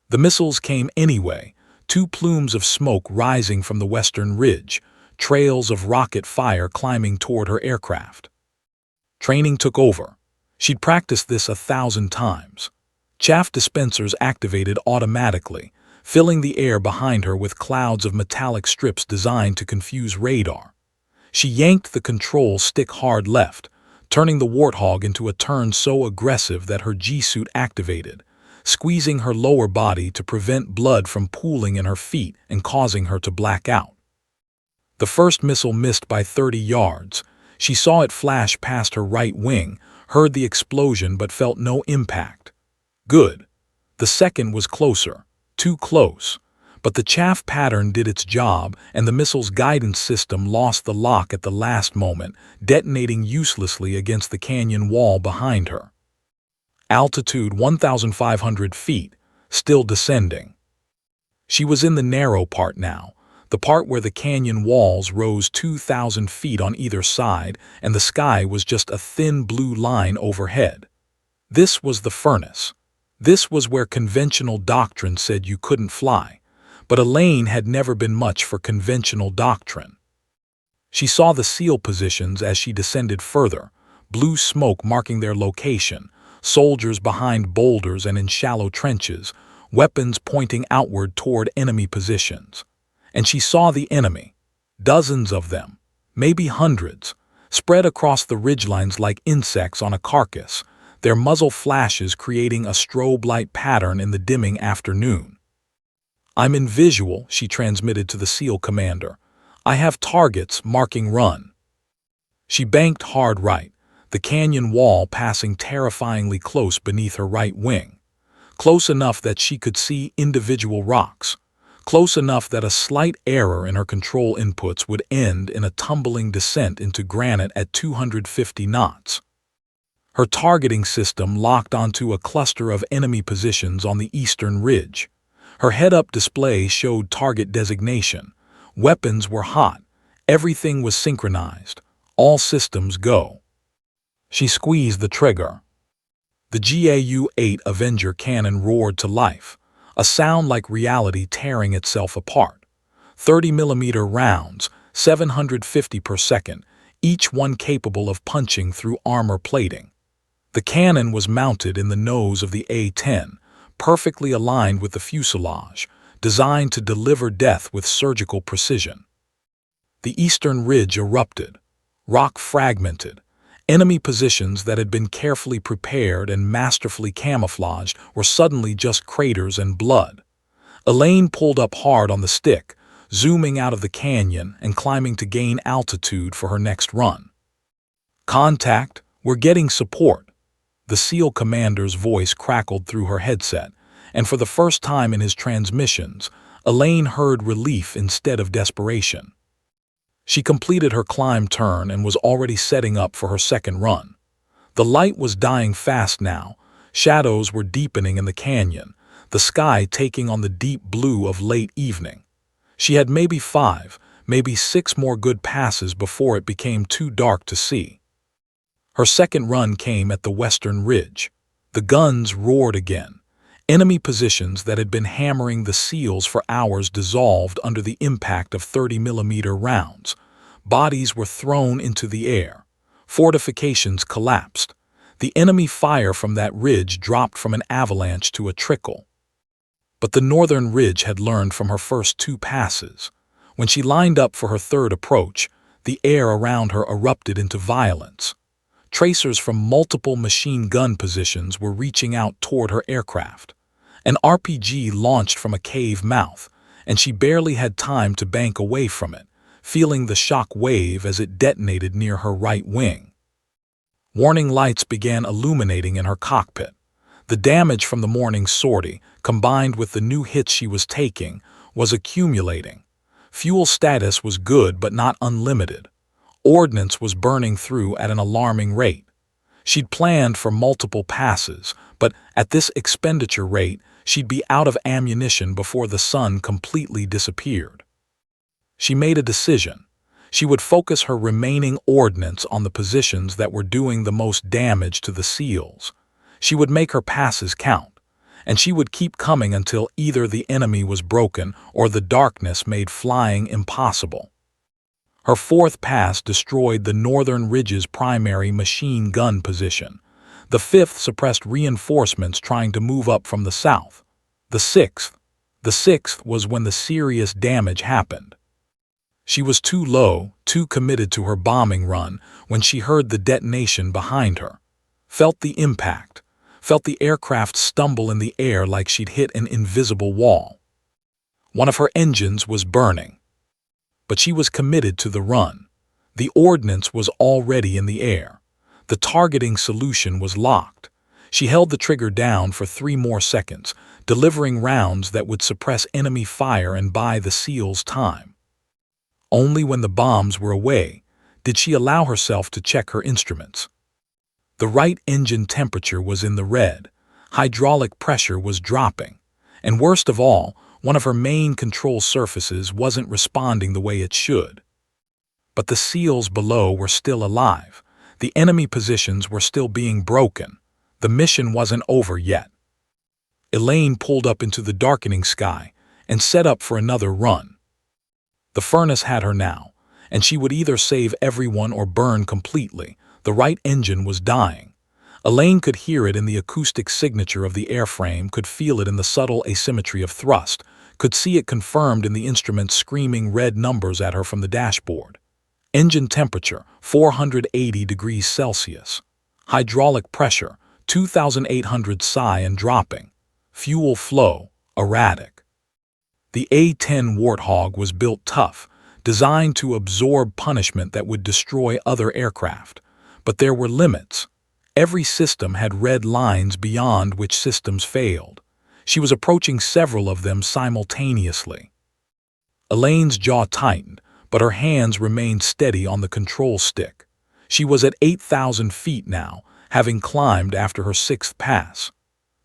A: The missiles came anyway, 2 plumes of smoke rising from the western ridge, trails of rocket fire climbing toward her aircraft. Training took over. She'd practiced this 1,000 times. Chaff dispensers activated automatically, filling the air behind her with clouds of metallic strips designed to confuse radar. She yanked the control stick hard left, turning the Warthog into a turn so aggressive that her G-suit activated, squeezing her lower body to prevent blood from pooling in her feet and causing her to black out. The first missile missed by 30 yards. She saw it flash past her right wing, heard the explosion but felt no impact. Good. The second was closer, too close. But the chaff pattern did its job, and the missile's guidance system lost the lock at the last moment, detonating uselessly against the canyon wall behind her. Altitude 1,500 feet, still descending. She was in the narrow part now, the part where the canyon walls rose 2,000 feet on either side and the sky was just a thin blue line overhead. This was the furnace. This was where conventional doctrine said you couldn't fly. But Elaine had never been much for conventional doctrine. She saw the SEAL positions as she descended further, blue smoke marking their location, soldiers behind boulders and in shallow trenches, weapons pointing outward toward enemy positions. And she saw the enemy, dozens of them, maybe hundreds, spread across the ridgelines like insects on a carcass, their muzzle flashes creating a strobe light pattern in the dimming afternoon. "I'm in visual," she transmitted to the SEAL commander. "I have targets marking run." She banked hard right, the canyon wall passing terrifyingly close beneath her right wing. Close enough that she could see individual rocks. Close enough that a slight error in her control inputs would end in a tumbling descent into granite at 250 knots. Her targeting system locked onto a cluster of enemy positions on the eastern ridge. Her head-up display showed target designation. Weapons were hot. Everything was synchronized. All systems go. She squeezed the trigger. The GAU-8 Avenger cannon roared to life, a sound like reality tearing itself apart. 30mm rounds, 750 per second, each one capable of punching through armor plating. The cannon was mounted in the nose of the A-10, perfectly aligned with the fuselage, designed to deliver death with surgical precision. The eastern ridge erupted, rock fragmented. Enemy positions that had been carefully prepared and masterfully camouflaged were suddenly just craters and blood. Elaine pulled up hard on the stick, zooming out of the canyon and climbing to gain altitude for her next run. "Contact, we're getting support." The SEAL commander's voice crackled through her headset, and for the first time in his transmissions, Elaine heard relief instead of desperation. She completed her climb turn and was already setting up for her second run. The light was dying fast now. Shadows were deepening in the canyon, the sky taking on the deep blue of late evening. She had maybe 5, maybe 6 more good passes before it became too dark to see. Her second run came at the western ridge. The guns roared again. Enemy positions that had been hammering the SEALs for hours dissolved under the impact of 30mm rounds. Bodies were thrown into the air. Fortifications collapsed. The enemy fire from that ridge dropped from an avalanche to a trickle. But the northern ridge had learned from her first 2 passes. When she lined up for her third approach, the air around her erupted into violence. Tracers from multiple machine gun positions were reaching out toward her aircraft. An RPG launched from a cave mouth, and she barely had time to bank away from it, feeling the shock wave as it detonated near her right wing. Warning lights began illuminating in her cockpit. The damage from the morning's sortie, combined with the new hits she was taking, was accumulating. Fuel status was good but not unlimited. Ordnance was burning through at an alarming rate. She'd planned for multiple passes, but at this expenditure rate, she'd be out of ammunition before the sun completely disappeared. She made a decision. She would focus her remaining ordnance on the positions that were doing the most damage to the SEALs. She would make her passes count, and she would keep coming until either the enemy was broken or the darkness made flying impossible. Her fourth pass destroyed the northern ridge's primary machine gun position. The fifth suppressed reinforcements trying to move up from the south. The sixth was when the serious damage happened. She was too low, too committed to her bombing run when she heard the detonation behind her. Felt the impact. Felt the aircraft stumble in the air like she'd hit an invisible wall. One of her engines was burning. But she was committed to the run. The ordnance was already in the air. The targeting solution was locked. She held the trigger down for 3 more seconds, delivering rounds that would suppress enemy fire and buy the SEALs time. Only when the bombs were away did she allow herself to check her instruments. The right engine temperature was in the red. Hydraulic pressure was dropping. And worst of all, one of her main control surfaces wasn't responding the way it should. But the SEALs below were still alive. The enemy positions were still being broken. The mission wasn't over yet. Elaine pulled up into the darkening sky and set up for another run. The furnace had her now, and she would either save everyone or burn completely. The right engine was dying. Elaine could hear it in the acoustic signature of the airframe, could feel it in the subtle asymmetry of thrust, could see it confirmed in the instrument's screaming red numbers at her from the dashboard. Engine temperature, 480 degrees Celsius. Hydraulic pressure, 2,800 psi and dropping. Fuel flow, erratic. The A-10 Warthog was built tough, designed to absorb punishment that would destroy other aircraft. But there were limits. Every system had red lines beyond which systems failed. She was approaching several of them simultaneously. Elaine's jaw tightened, but her hands remained steady on the control stick. She was at 8,000 feet now, having climbed after her sixth pass.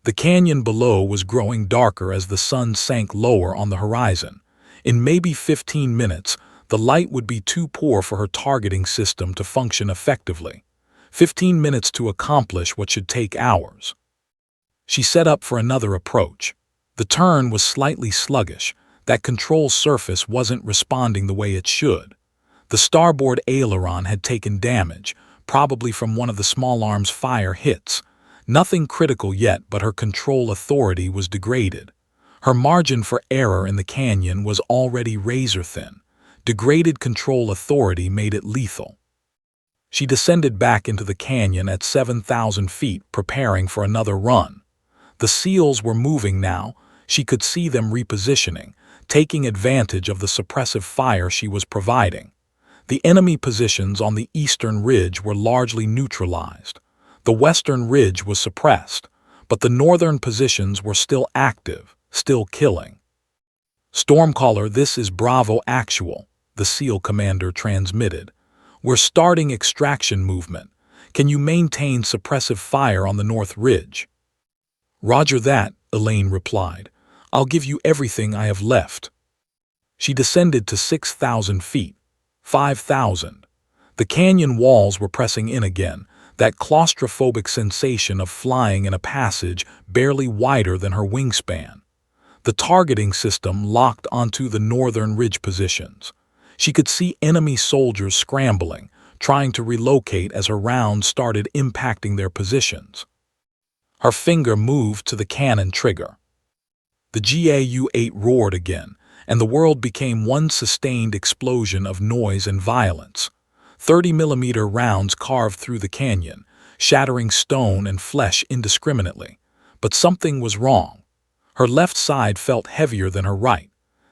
A: The canyon below was growing darker as the sun sank lower on the horizon. In maybe 15 minutes, the light would be too poor for her targeting system to function effectively. 15 minutes to accomplish what should take hours. She set up for another approach. The turn was slightly sluggish. That control surface wasn't responding the way it should. The starboard aileron had taken damage, probably from one of the small arms fire hits. Nothing critical yet, but her control authority was degraded. Her margin for error in the canyon was already razor-thin. Degraded control authority made it lethal. She descended back into the canyon at 7,000 feet, preparing for another run. The SEALs were moving now. She could see them repositioning, taking advantage of the suppressive fire she was providing. The enemy positions on the eastern ridge were largely neutralized. The western ridge was suppressed, but the northern positions were still active, still killing. Stormcaller, this is Bravo Actual, the SEAL commander transmitted. We're starting extraction movement. Can you maintain suppressive fire on the north ridge? Roger that, Elaine replied. I'll give you everything I have left. She descended to 6,000 feet, 5,000. The canyon walls were pressing in again, that claustrophobic sensation of flying in a passage barely wider than her wingspan. The targeting system locked onto the northern ridge positions. She could see enemy soldiers scrambling, trying to relocate as her rounds started impacting their positions. Her finger moved to the cannon trigger. The GAU-8 roared again, and the world became one sustained explosion of noise and violence. 30mm rounds carved through the canyon, shattering stone and flesh indiscriminately. But something was wrong. Her left side felt heavier than her right.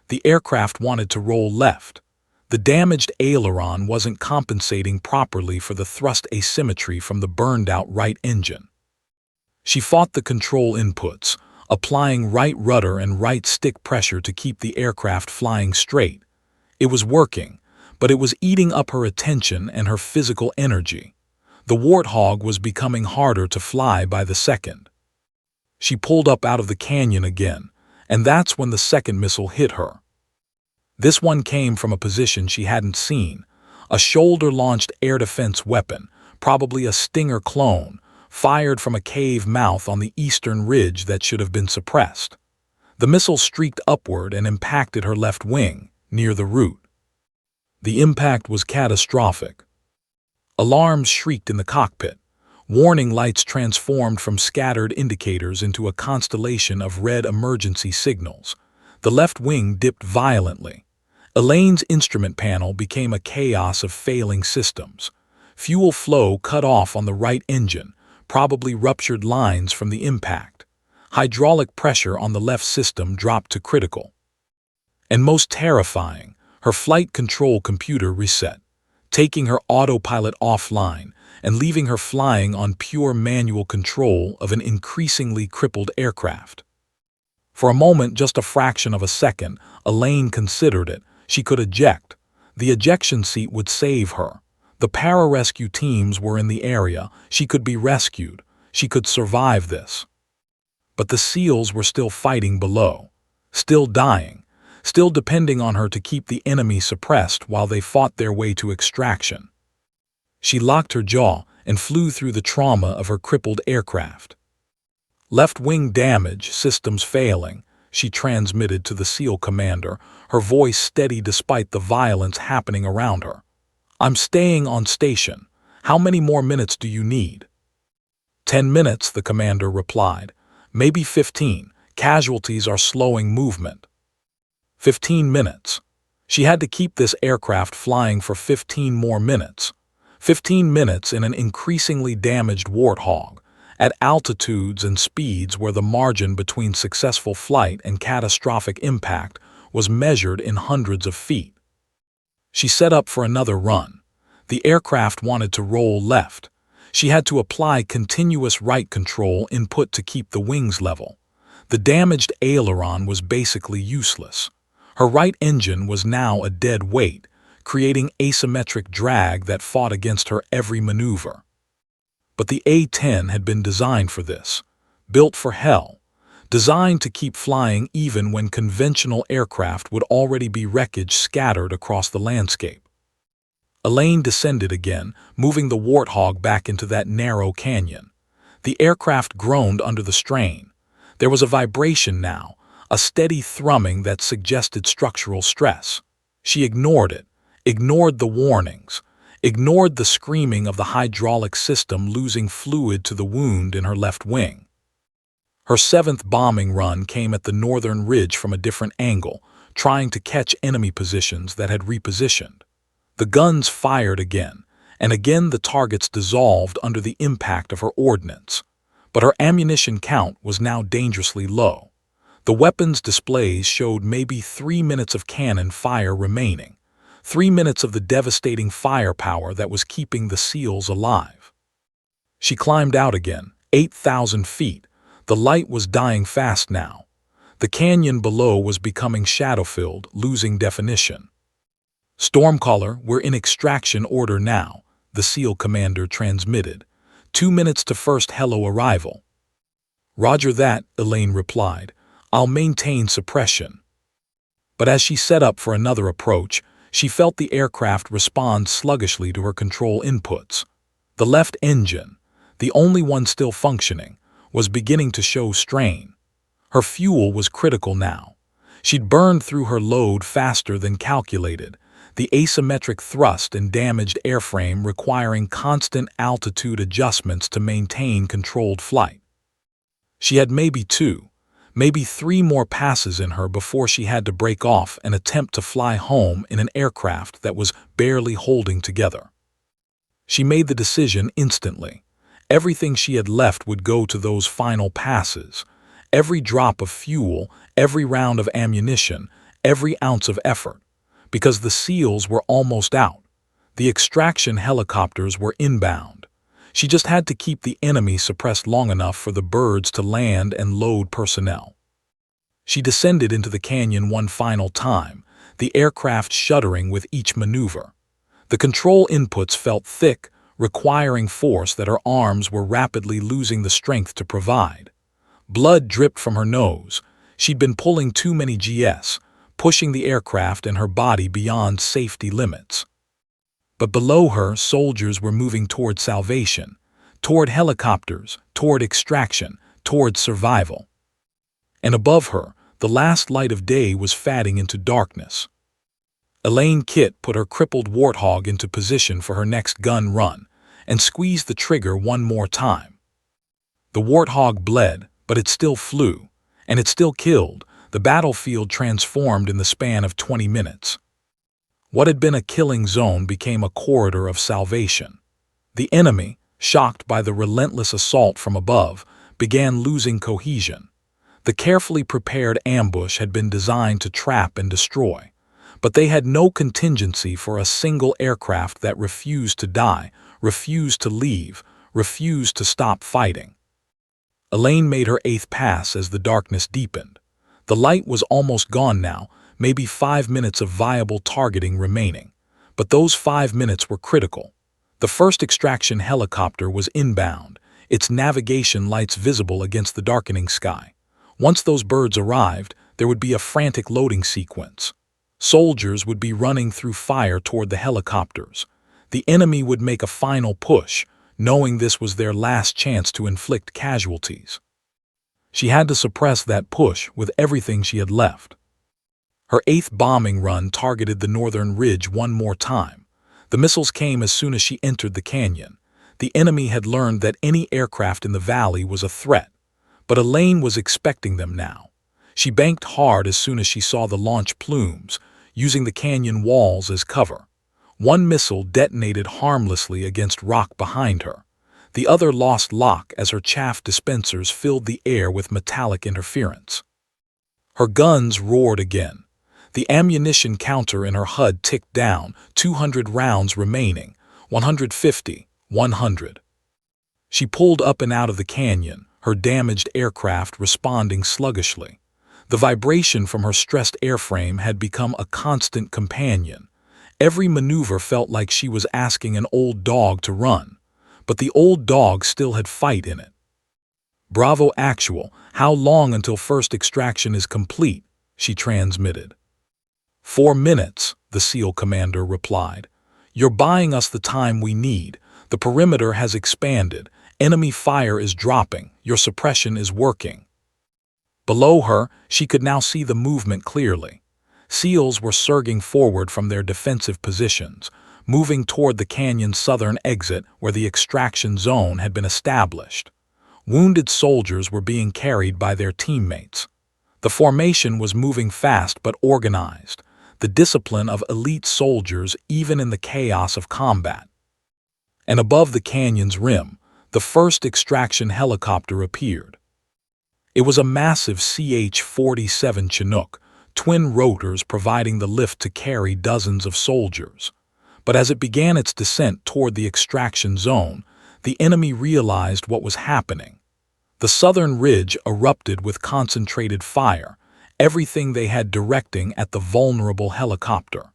A: The aircraft wanted to roll left. The damaged aileron wasn't compensating properly for the thrust asymmetry from the burned-out right engine. She fought the control inputs, applying right rudder and right stick pressure to keep the aircraft flying straight. It was working, but it was eating up her attention and her physical energy. The Warthog was becoming harder to fly by the second. She pulled up out of the canyon again, and that's when the second missile hit her. This one came from a position she hadn't seen, a shoulder-launched air defense weapon, probably a Stinger clone, fired from a cave mouth on the eastern ridge that should have been suppressed. The missile streaked upward and impacted her left wing, near the root. The impact was catastrophic. Alarms shrieked in the cockpit. Warning lights transformed from scattered indicators into a constellation of red emergency signals. The left wing dipped violently. Elaine's instrument panel became a chaos of failing systems. Fuel flow cut off on the right engine, probably ruptured lines from the impact. Hydraulic pressure on the left system dropped to critical. And most terrifying, her flight control computer reset, taking her autopilot offline and leaving her flying on pure manual control of an increasingly crippled aircraft. For a moment, just a fraction of a second, Elaine considered it. She could eject. The ejection seat would save her. The pararescue teams were in the area. She could be rescued. She could survive this. But the SEALs were still fighting below, still dying, still depending on her to keep the enemy suppressed while they fought their way to extraction. She locked her jaw and flew through the trauma of her crippled aircraft. Left wing damage, systems failing, she transmitted to the SEAL commander, her voice steady despite the violence happening around her. I'm staying on station. How many more minutes do you need? 10 minutes, the commander replied. Maybe 15. Casualties are slowing movement. 15 minutes. She had to keep this aircraft flying for 15 more minutes. 15 minutes in an increasingly damaged Warthog, at altitudes and speeds where the margin between successful flight and catastrophic impact was measured in hundreds of feet. She set up for another run. The aircraft wanted to roll left. She had to apply continuous right control input to keep the wings level. The damaged aileron was basically useless. Her right engine was now a dead weight, creating asymmetric drag that fought against her every maneuver. But the A-10 had been designed for this, built for hell, designed to keep flying even when conventional aircraft would already be wreckage scattered across the landscape. Elaine descended again, moving the Warthog back into that narrow canyon. The aircraft groaned under the strain. There was a vibration now, a steady thrumming that suggested structural stress. She ignored it, ignored the warnings, ignored the screaming of the hydraulic system losing fluid to the wound in her left wing. Her seventh bombing run came at the northern ridge from a different angle, trying to catch enemy positions that had repositioned. The guns fired again, and again the targets dissolved under the impact of her ordnance. But her ammunition count was now dangerously low. The weapons displays showed maybe 3 minutes of cannon fire remaining, 3 minutes of the devastating firepower that was keeping the SEALs alive. She climbed out again, 8,000 feet. The light was dying fast now. The canyon below was becoming shadow-filled, losing definition. "Stormcaller, we're in extraction order now," the SEAL commander transmitted. 2 minutes to first hello arrival." "Roger that," Elaine replied. "I'll maintain suppression." But as she set up for another approach, she felt the aircraft respond sluggishly to her control inputs. The left engine, the only one still functioning, was beginning to show strain. Her fuel was critical now. She'd burned through her load faster than calculated, the asymmetric thrust and damaged airframe requiring constant altitude adjustments to maintain controlled flight. She had maybe 2, maybe 3 more passes in her before she had to break off and attempt to fly home in an aircraft that was barely holding together. She made the decision instantly. Everything she had left would go to those final passes. Every drop of fuel, every round of ammunition, every ounce of effort. Because the SEALs were almost out. The extraction helicopters were inbound. She just had to keep the enemy suppressed long enough for the birds to land and load personnel. She descended into the canyon one final time, the aircraft shuddering with each maneuver. The control inputs felt thick, requiring force that her arms were rapidly losing the strength to provide. Blood dripped from her nose. She'd been pulling too many GS, pushing the aircraft and her body beyond safety limits. But below her, soldiers were moving toward salvation, toward helicopters, toward extraction, toward survival. And above her, the last light of day was fading into darkness. Elaine Kitt put her crippled Warthog into position for her next gun run and squeezed the trigger one more time. The Warthog bled, but it still flew, and it still killed. The battlefield transformed in the span of 20 minutes. What had been a killing zone became a corridor of salvation. The enemy, shocked by the relentless assault from above, began losing cohesion. The carefully prepared ambush had been designed to trap and destroy, but they had no contingency for a single aircraft that refused to die, refused to leave, refused to stop fighting. Elaine made her 8th pass as the darkness deepened. The light was almost gone now, maybe 5 minutes of viable targeting remaining. But those 5 minutes were critical. The first extraction helicopter was inbound, its navigation lights visible against the darkening sky. Once those birds arrived, there would be a frantic loading sequence. Soldiers would be running through fire toward the helicopters. The enemy would make a final push, knowing this was their last chance to inflict casualties. She had to suppress that push with everything she had left. Her 8th bombing run targeted the northern ridge one more time. The missiles came as soon as she entered the canyon. The enemy had learned that any aircraft in the valley was a threat, but Elaine was expecting them now. She banked hard as soon as she saw the launch plumes, using the canyon walls as cover. One missile detonated harmlessly against rock behind her. The other lost lock as her chaff dispensers filled the air with metallic interference. Her guns roared again. The ammunition counter in her HUD ticked down, 200 rounds remaining, 150, 100. She pulled up and out of the canyon, her damaged aircraft responding sluggishly. The vibration from her stressed airframe had become a constant companion. Every maneuver felt like she was asking an old dog to run, but the old dog still had fight in it. "Bravo Actual, how long until first extraction is complete?" she transmitted. 4 minutes, the SEAL commander replied. "You're buying us the time we need. The perimeter has expanded. Enemy fire is dropping. Your suppression is working." Below her, she could now see the movement clearly. SEALs were surging forward from their defensive positions, moving toward the canyon's southern exit where the extraction zone had been established. Wounded soldiers were being carried by their teammates. The formation was moving fast but organized, the discipline of elite soldiers even in the chaos of combat. And above the canyon's rim, the first extraction helicopter appeared. It was a massive CH-47 Chinook, twin rotors providing the lift to carry dozens of soldiers. But as it began its descent toward the extraction zone, the enemy realized what was happening. The southern ridge erupted with concentrated fire, everything they had directing at the vulnerable helicopter.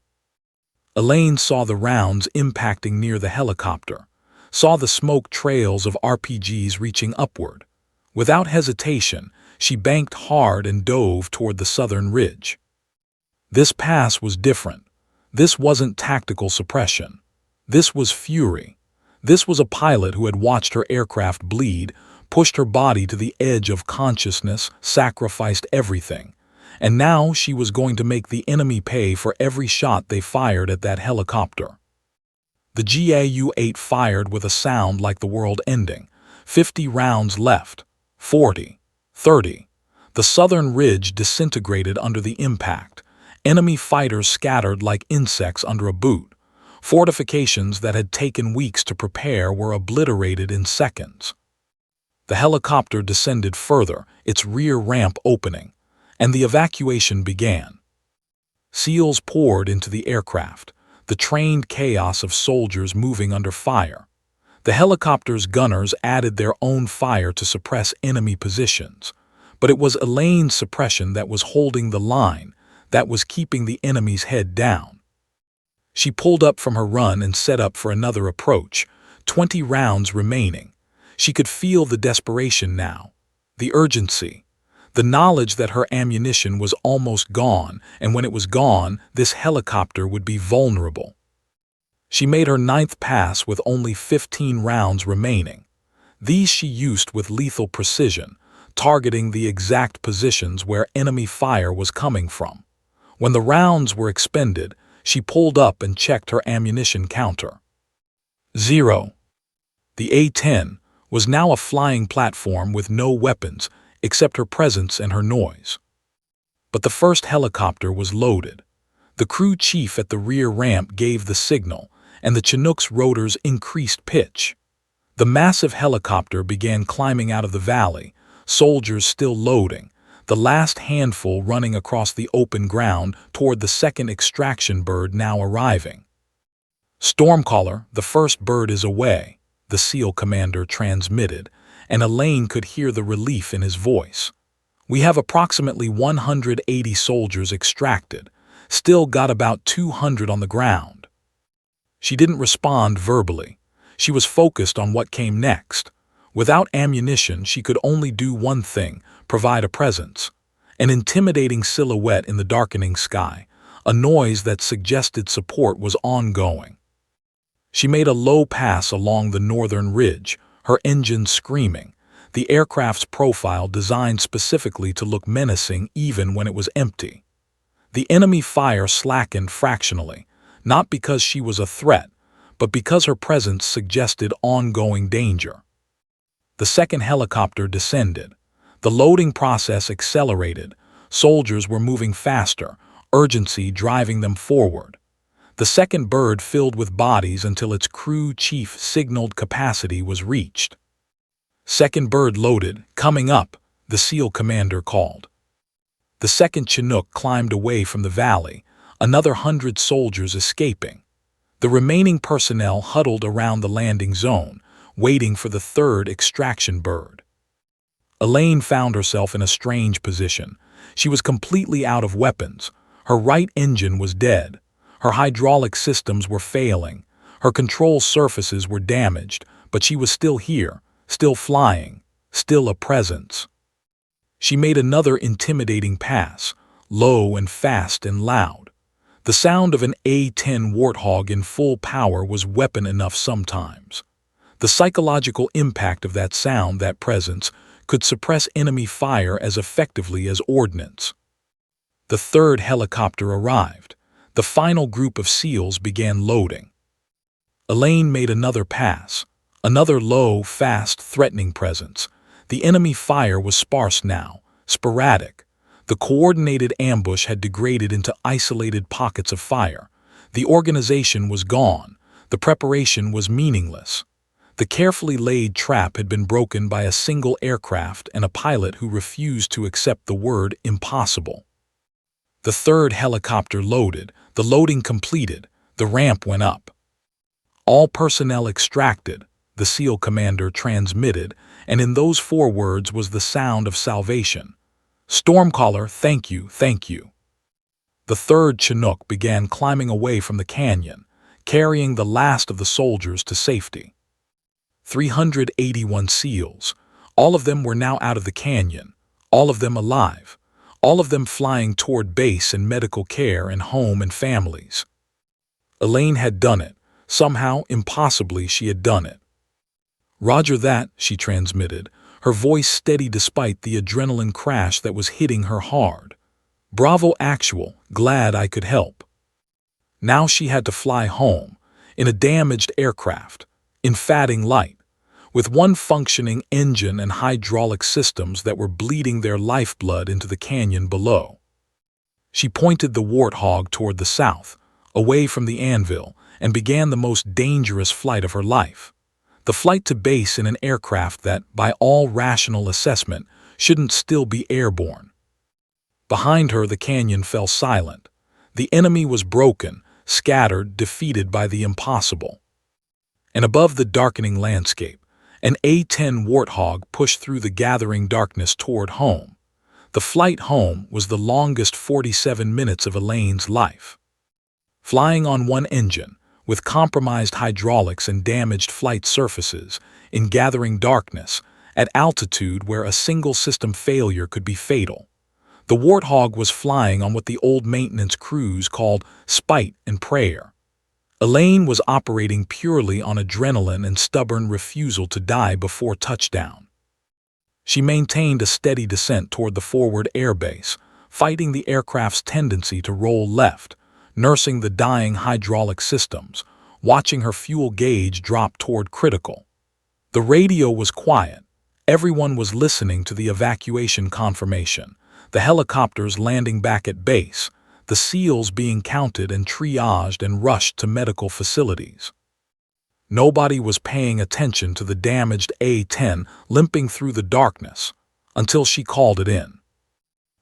A: Elaine saw the rounds impacting near the helicopter, saw the smoke trails of RPGs reaching upward. Without hesitation, she banked hard and dove toward the southern ridge. This pass was different. This wasn't tactical suppression. This was fury. This was a pilot who had watched her aircraft bleed, pushed her body to the edge of consciousness, sacrificed everything. And now she was going to make the enemy pay for every shot they fired at that helicopter. The GAU-8 fired with a sound like the world ending. 50 rounds left. 40. 30. The southern ridge disintegrated under the impact. Enemy fighters scattered like insects under a boot. Fortifications that had taken weeks to prepare were obliterated in seconds. The helicopter descended further, its rear ramp opening, and the evacuation began. SEALs poured into the aircraft, the trained chaos of soldiers moving under fire. The helicopter's gunners added their own fire to suppress enemy positions, but it was Elaine's suppression that was holding the line, that was keeping the enemy's head down. She pulled up from her run and set up for another approach, 20 rounds remaining. She could feel the desperation now, the urgency, the knowledge that her ammunition was almost gone, and when it was gone, this helicopter would be vulnerable. She made her 9th pass with only 15 rounds remaining. These she used with lethal precision, targeting the exact positions where enemy fire was coming from. When the rounds were expended, she pulled up and checked her ammunition counter. 0. The A-10 was now a flying platform with no weapons except her presence and her noise. But the first helicopter was loaded. The crew chief at the rear ramp gave the signal, and the Chinook's rotors increased pitch. The massive helicopter began climbing out of the valley, soldiers still loading, the last handful running across the open ground toward the second extraction bird now arriving. "Stormcaller, the first bird is away," the SEAL commander transmitted, and Elaine could hear the relief in his voice. "We have approximately 180 soldiers extracted, still got about 200 on the ground." She didn't respond verbally. She was focused on what came next. Without ammunition, she could only do one thing, provide a presence. An intimidating silhouette in the darkening sky, a noise that suggested support was ongoing. She made a low pass along the northern ridge, her engines screaming, the aircraft's profile designed specifically to look menacing even when it was empty. The enemy fire slackened fractionally, not because she was a threat, but because her presence suggested ongoing danger. The second helicopter descended. The loading process accelerated. Soldiers were moving faster, urgency driving them forward. The second bird filled with bodies until its crew chief signaled capacity was reached. "Second bird loaded, coming up," the SEAL commander called. The second Chinook climbed away from the valley, another 100 soldiers escaping. The remaining personnel huddled around the landing zone, waiting for the third extraction bird. Elaine found herself in a strange position. She was completely out of weapons. Her right engine was dead. Her hydraulic systems were failing. Her control surfaces were damaged, but she was still here, still flying, still a presence. She made another intimidating pass, low and fast and loud. The sound of an A-10 Warthog in full power was weapon enough sometimes. The psychological impact of that sound, that presence, could suppress enemy fire as effectively as ordnance. The third helicopter arrived. The final group of SEALs began loading. Elaine made another pass, another low, fast, threatening presence. The enemy fire was sparse now, sporadic. The coordinated ambush had degraded into isolated pockets of fire. The organization was gone. The preparation was meaningless. The carefully laid trap had been broken by a single aircraft and a pilot who refused to accept the word impossible. The third helicopter loaded, the loading completed, the ramp went up. "All personnel extracted," the SEAL commander transmitted, and in those 4 words was the sound of salvation. "Stormcaller, thank you, thank you." The third Chinook began climbing away from the canyon, carrying the last of the soldiers to safety. 381 SEALs. All of them were now out of the canyon, all of them alive, all of them flying toward base and medical care and home and families. Elaine had done it. Somehow, impossibly, she had done it. "Roger that," she transmitted, her voice steady despite the adrenaline crash that was hitting her hard. "Bravo actual, glad I could help." Now she had to fly home, in a damaged aircraft, in fatting light, with one functioning engine and hydraulic systems that were bleeding their lifeblood into the canyon below. She pointed the Warthog toward the south, away from the anvil, and began the most dangerous flight of her life. The flight to base in an aircraft that, by all rational assessment, shouldn't still be airborne. Behind her, the canyon fell silent. The enemy was broken, scattered, defeated by the impossible. And above the darkening landscape, an A-10 Warthog pushed through the gathering darkness toward home. The flight home was the longest 47 minutes of Elaine's life. Flying on one engine, with compromised hydraulics and damaged flight surfaces, in gathering darkness, at altitude where a single system failure could be fatal. The Warthog was flying on what the old maintenance crews called spite and prayer. Elaine was operating purely on adrenaline and stubborn refusal to die before touchdown. She maintained a steady descent toward the forward airbase, fighting the aircraft's tendency to roll left, nursing the dying hydraulic systems, watching her fuel gauge drop toward critical. The radio was quiet. Everyone was listening to the evacuation confirmation, the helicopters landing back at base, the SEALs being counted and triaged and rushed to medical facilities. Nobody was paying attention to the damaged A-10 limping through the darkness until she called it in.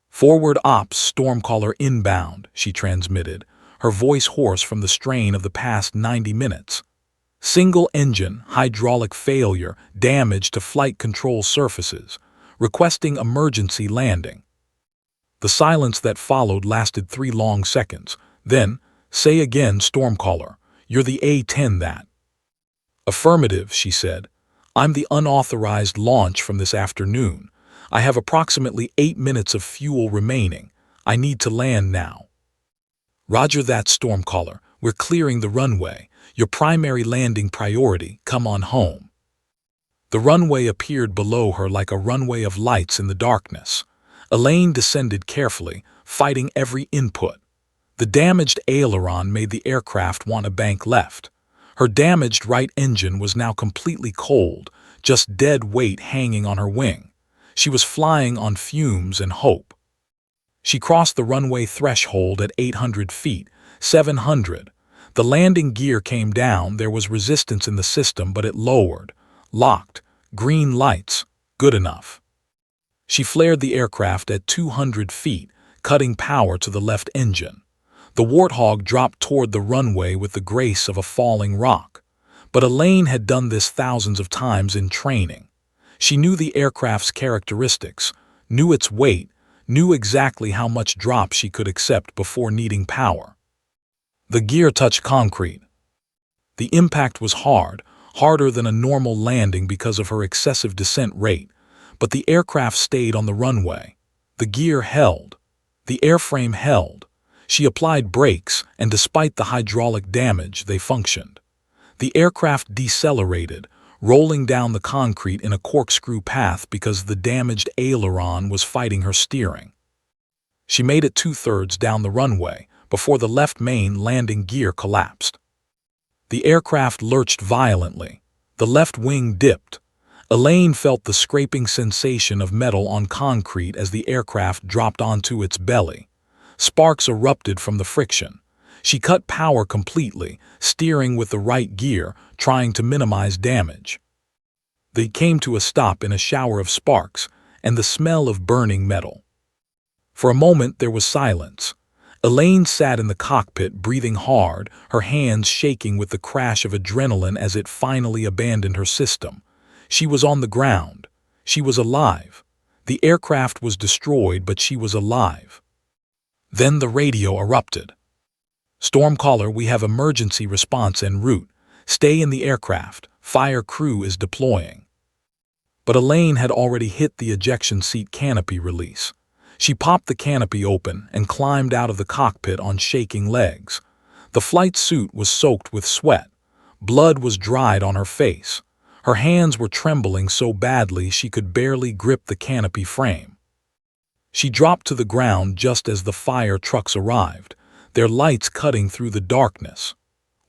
A: "Forward ops, Stormcaller inbound," she transmitted, her voice hoarse from the strain of the past 90 minutes. "Single engine, hydraulic failure, damage to flight control surfaces, requesting emergency landing." The silence that followed lasted 3 long seconds. Then, "Say again, Stormcaller, you're the A-10 that?" "Affirmative," she said. "I'm the unauthorized launch from this afternoon. I have approximately 8 minutes of fuel remaining. I need to land now." "Roger that, Stormcaller. We're clearing the runway. Your primary landing priority, come on home." The runway appeared below her like a runway of lights in the darkness. Elaine descended carefully, fighting every input. The damaged aileron made the aircraft want to bank left. Her damaged right engine was now completely cold, just dead weight hanging on her wing. She was flying on fumes and hope. She crossed the runway threshold at 800 feet, 700. The landing gear came down, there was resistance in the system, but it lowered. Locked. Green lights. Good enough. She flared the aircraft at 200 feet, cutting power to the left engine. The Warthog dropped toward the runway with the grace of a falling rock. But A-10 had done this thousands of times in training. She knew the aircraft's characteristics, knew its weight, knew exactly how much drop she could accept before needing power. The gear touched concrete. The impact was hard, harder than a normal landing because of her excessive descent rate, but the aircraft stayed on the runway. The gear held. The airframe held. She applied brakes, and despite the hydraulic damage, they functioned. The aircraft decelerated, rolling down the concrete in a corkscrew path because the damaged aileron was fighting her steering. She made it 2/3 down the runway before the left main landing gear collapsed. The aircraft lurched violently. The left wing dipped. A-10 felt the scraping sensation of metal on concrete as the aircraft dropped onto its belly. Sparks erupted from the friction. She cut power completely, steering with the right gear, trying to minimize damage. They came to a stop in a shower of sparks and the smell of burning metal. For a moment there was silence. A-10 sat in the cockpit, breathing hard, her hands shaking with the crash of adrenaline as it finally abandoned her system. She was on the ground. She was alive. The aircraft was destroyed, but she was alive. Then the radio erupted. "Stormcaller, we have emergency response en route. Stay in the aircraft. Fire crew is deploying." But A-10 had already hit the ejection seat canopy release. She popped the canopy open and climbed out of the cockpit on shaking legs. The flight suit was soaked with sweat. Blood was dried on her face. Her hands were trembling so badly she could barely grip the canopy frame. She dropped to the ground just as the fire trucks arrived, their lights cutting through the darkness.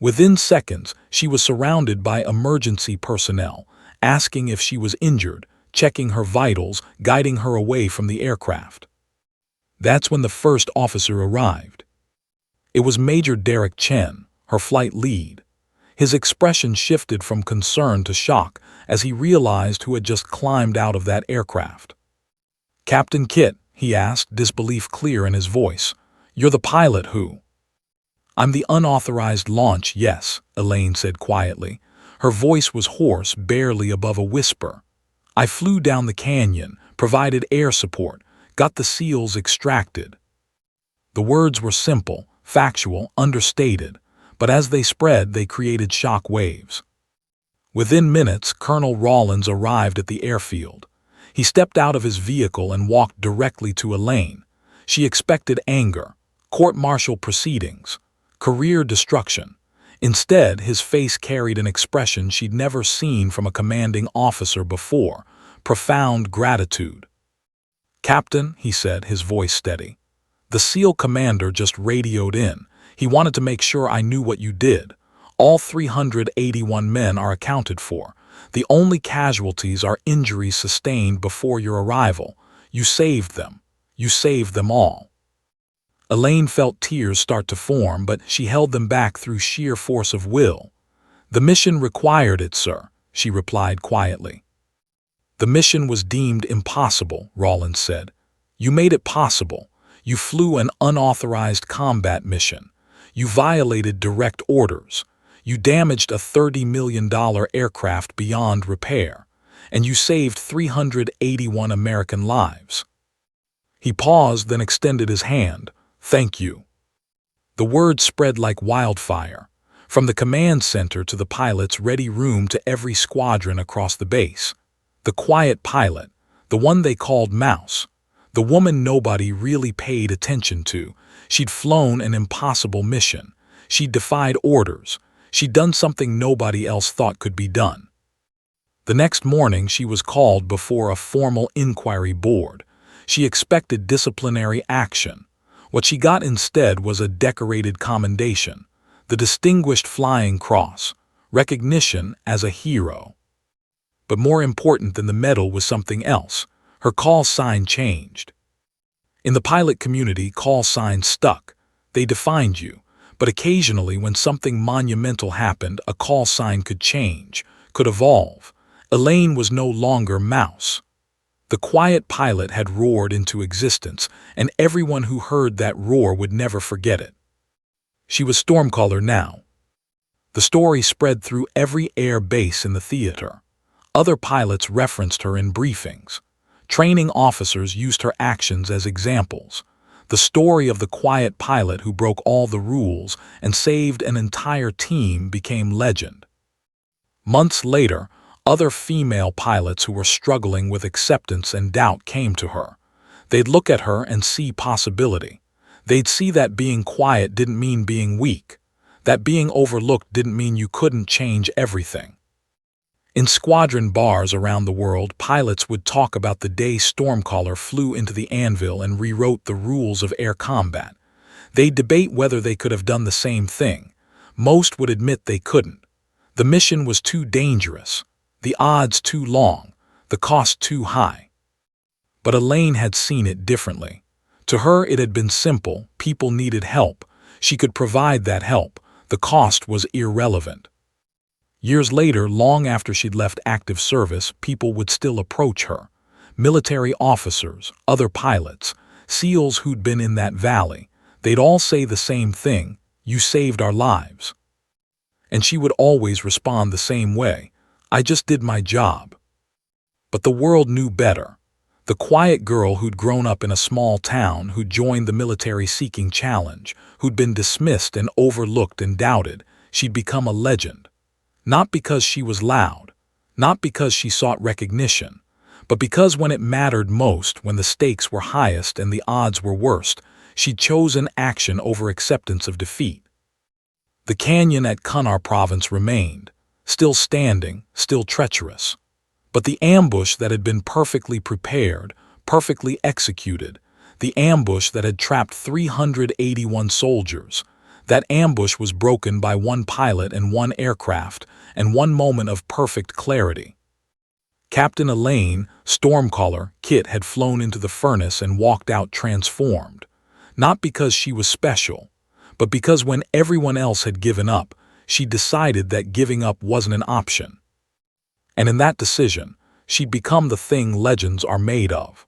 A: Within seconds, she was surrounded by emergency personnel, asking if she was injured, checking her vitals, guiding her away from the aircraft. That's when the first officer arrived. It was Major Derek Chen, her flight lead. His expression shifted from concern to shock as he realized who had just climbed out of that aircraft. "Captain Kit," he asked, disbelief clear in his voice, "you're the pilot who—" "I'm the unauthorized launch, yes," A-10 said quietly. Her voice was hoarse, barely above a whisper. "I flew down the canyon, provided air support, got the seals extracted." The words were simple, factual, understated, but as they spread, they created shock waves. Within minutes, Colonel Rawlins arrived at the airfield. He stepped out of his vehicle and walked directly to A-10. She expected anger, court-martial proceedings, career destruction. Instead, his face carried an expression she'd never seen from a commanding officer before: profound gratitude. "Captain," he said, his voice steady, "the SEAL commander just radioed in. He wanted to make sure I knew what you did. All 381 men are accounted for. The only casualties are injuries sustained before your arrival. You saved them. You saved them all." A-10 felt tears start to form, but she held them back through sheer force of will. "The mission required it, sir," she replied quietly. "The mission was deemed impossible," Rawlins said. "You made it possible. You flew an unauthorized combat mission. You violated direct orders. You damaged a $30 million aircraft beyond repair. And you saved 381 American lives." He paused, then extended his hand. "Thank you." The word spread like wildfire, from the command center to the pilot's ready room to every squadron across the base. The quiet pilot, the one they called Mouse, the woman nobody really paid attention to. She'd flown an impossible mission. She'd defied orders. She'd done something nobody else thought could be done. The next morning, she was called before a formal inquiry board. She expected disciplinary action. What she got instead was a decorated commendation, the Distinguished Flying Cross, recognition as a hero. But more important than the medal was something else. Her call sign changed. In the pilot community, call signs stuck. They defined you, but occasionally when something monumental happened, a call sign could change, could evolve. Elaine was no longer Mouse. The quiet pilot had roared into existence, and everyone who heard that roar would never forget it. She was Stormcaller now. The story spread through every air base in the theater. Other pilots referenced her in briefings. Training officers used her actions as examples. The story of the quiet pilot who broke all the rules and saved an entire team became legend. Months later, other female pilots who were struggling with acceptance and doubt came to her. They'd look at her and see possibility. They'd see that being quiet didn't mean being weak, that being overlooked didn't mean you couldn't change everything. In squadron bars around the world, pilots would talk about the day Stormcaller flew into the anvil and rewrote the rules of air combat. They'd debate whether they could have done the same thing. Most would admit they couldn't. The mission was too dangerous, the odds too long, the cost too high. But Elaine had seen it differently. To her it had been simple. People needed help. She could provide that help. The cost was irrelevant. Years later, long after she'd left active service, people would still approach her. Military officers, other pilots, SEALs who'd been in that valley. They'd all say the same thing: "You saved our lives." And she would always respond the same way: "I just did my job." But the world knew better. The quiet girl who'd grown up in a small town, who'd joined the military-seeking challenge, who'd been dismissed and overlooked and doubted, she'd become a legend. Not because she was loud, not because she sought recognition, but because when it mattered most, when the stakes were highest and the odds were worst, she'd chosen action over acceptance of defeat. The canyon at Kunar province remained, still standing, still treacherous. But the ambush that had been perfectly prepared, perfectly executed, the ambush that had trapped 381 soldiers, that ambush was broken by one pilot and one aircraft and one moment of perfect clarity. Captain Elaine, Stormcaller, Kit had flown into the furnace and walked out transformed. Not because she was special, but because when everyone else had given up, she decided that giving up wasn't an option. And in that decision, she'd become the thing legends are made of.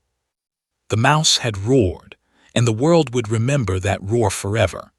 A: The Mouse had roared, and the world would remember that roar forever.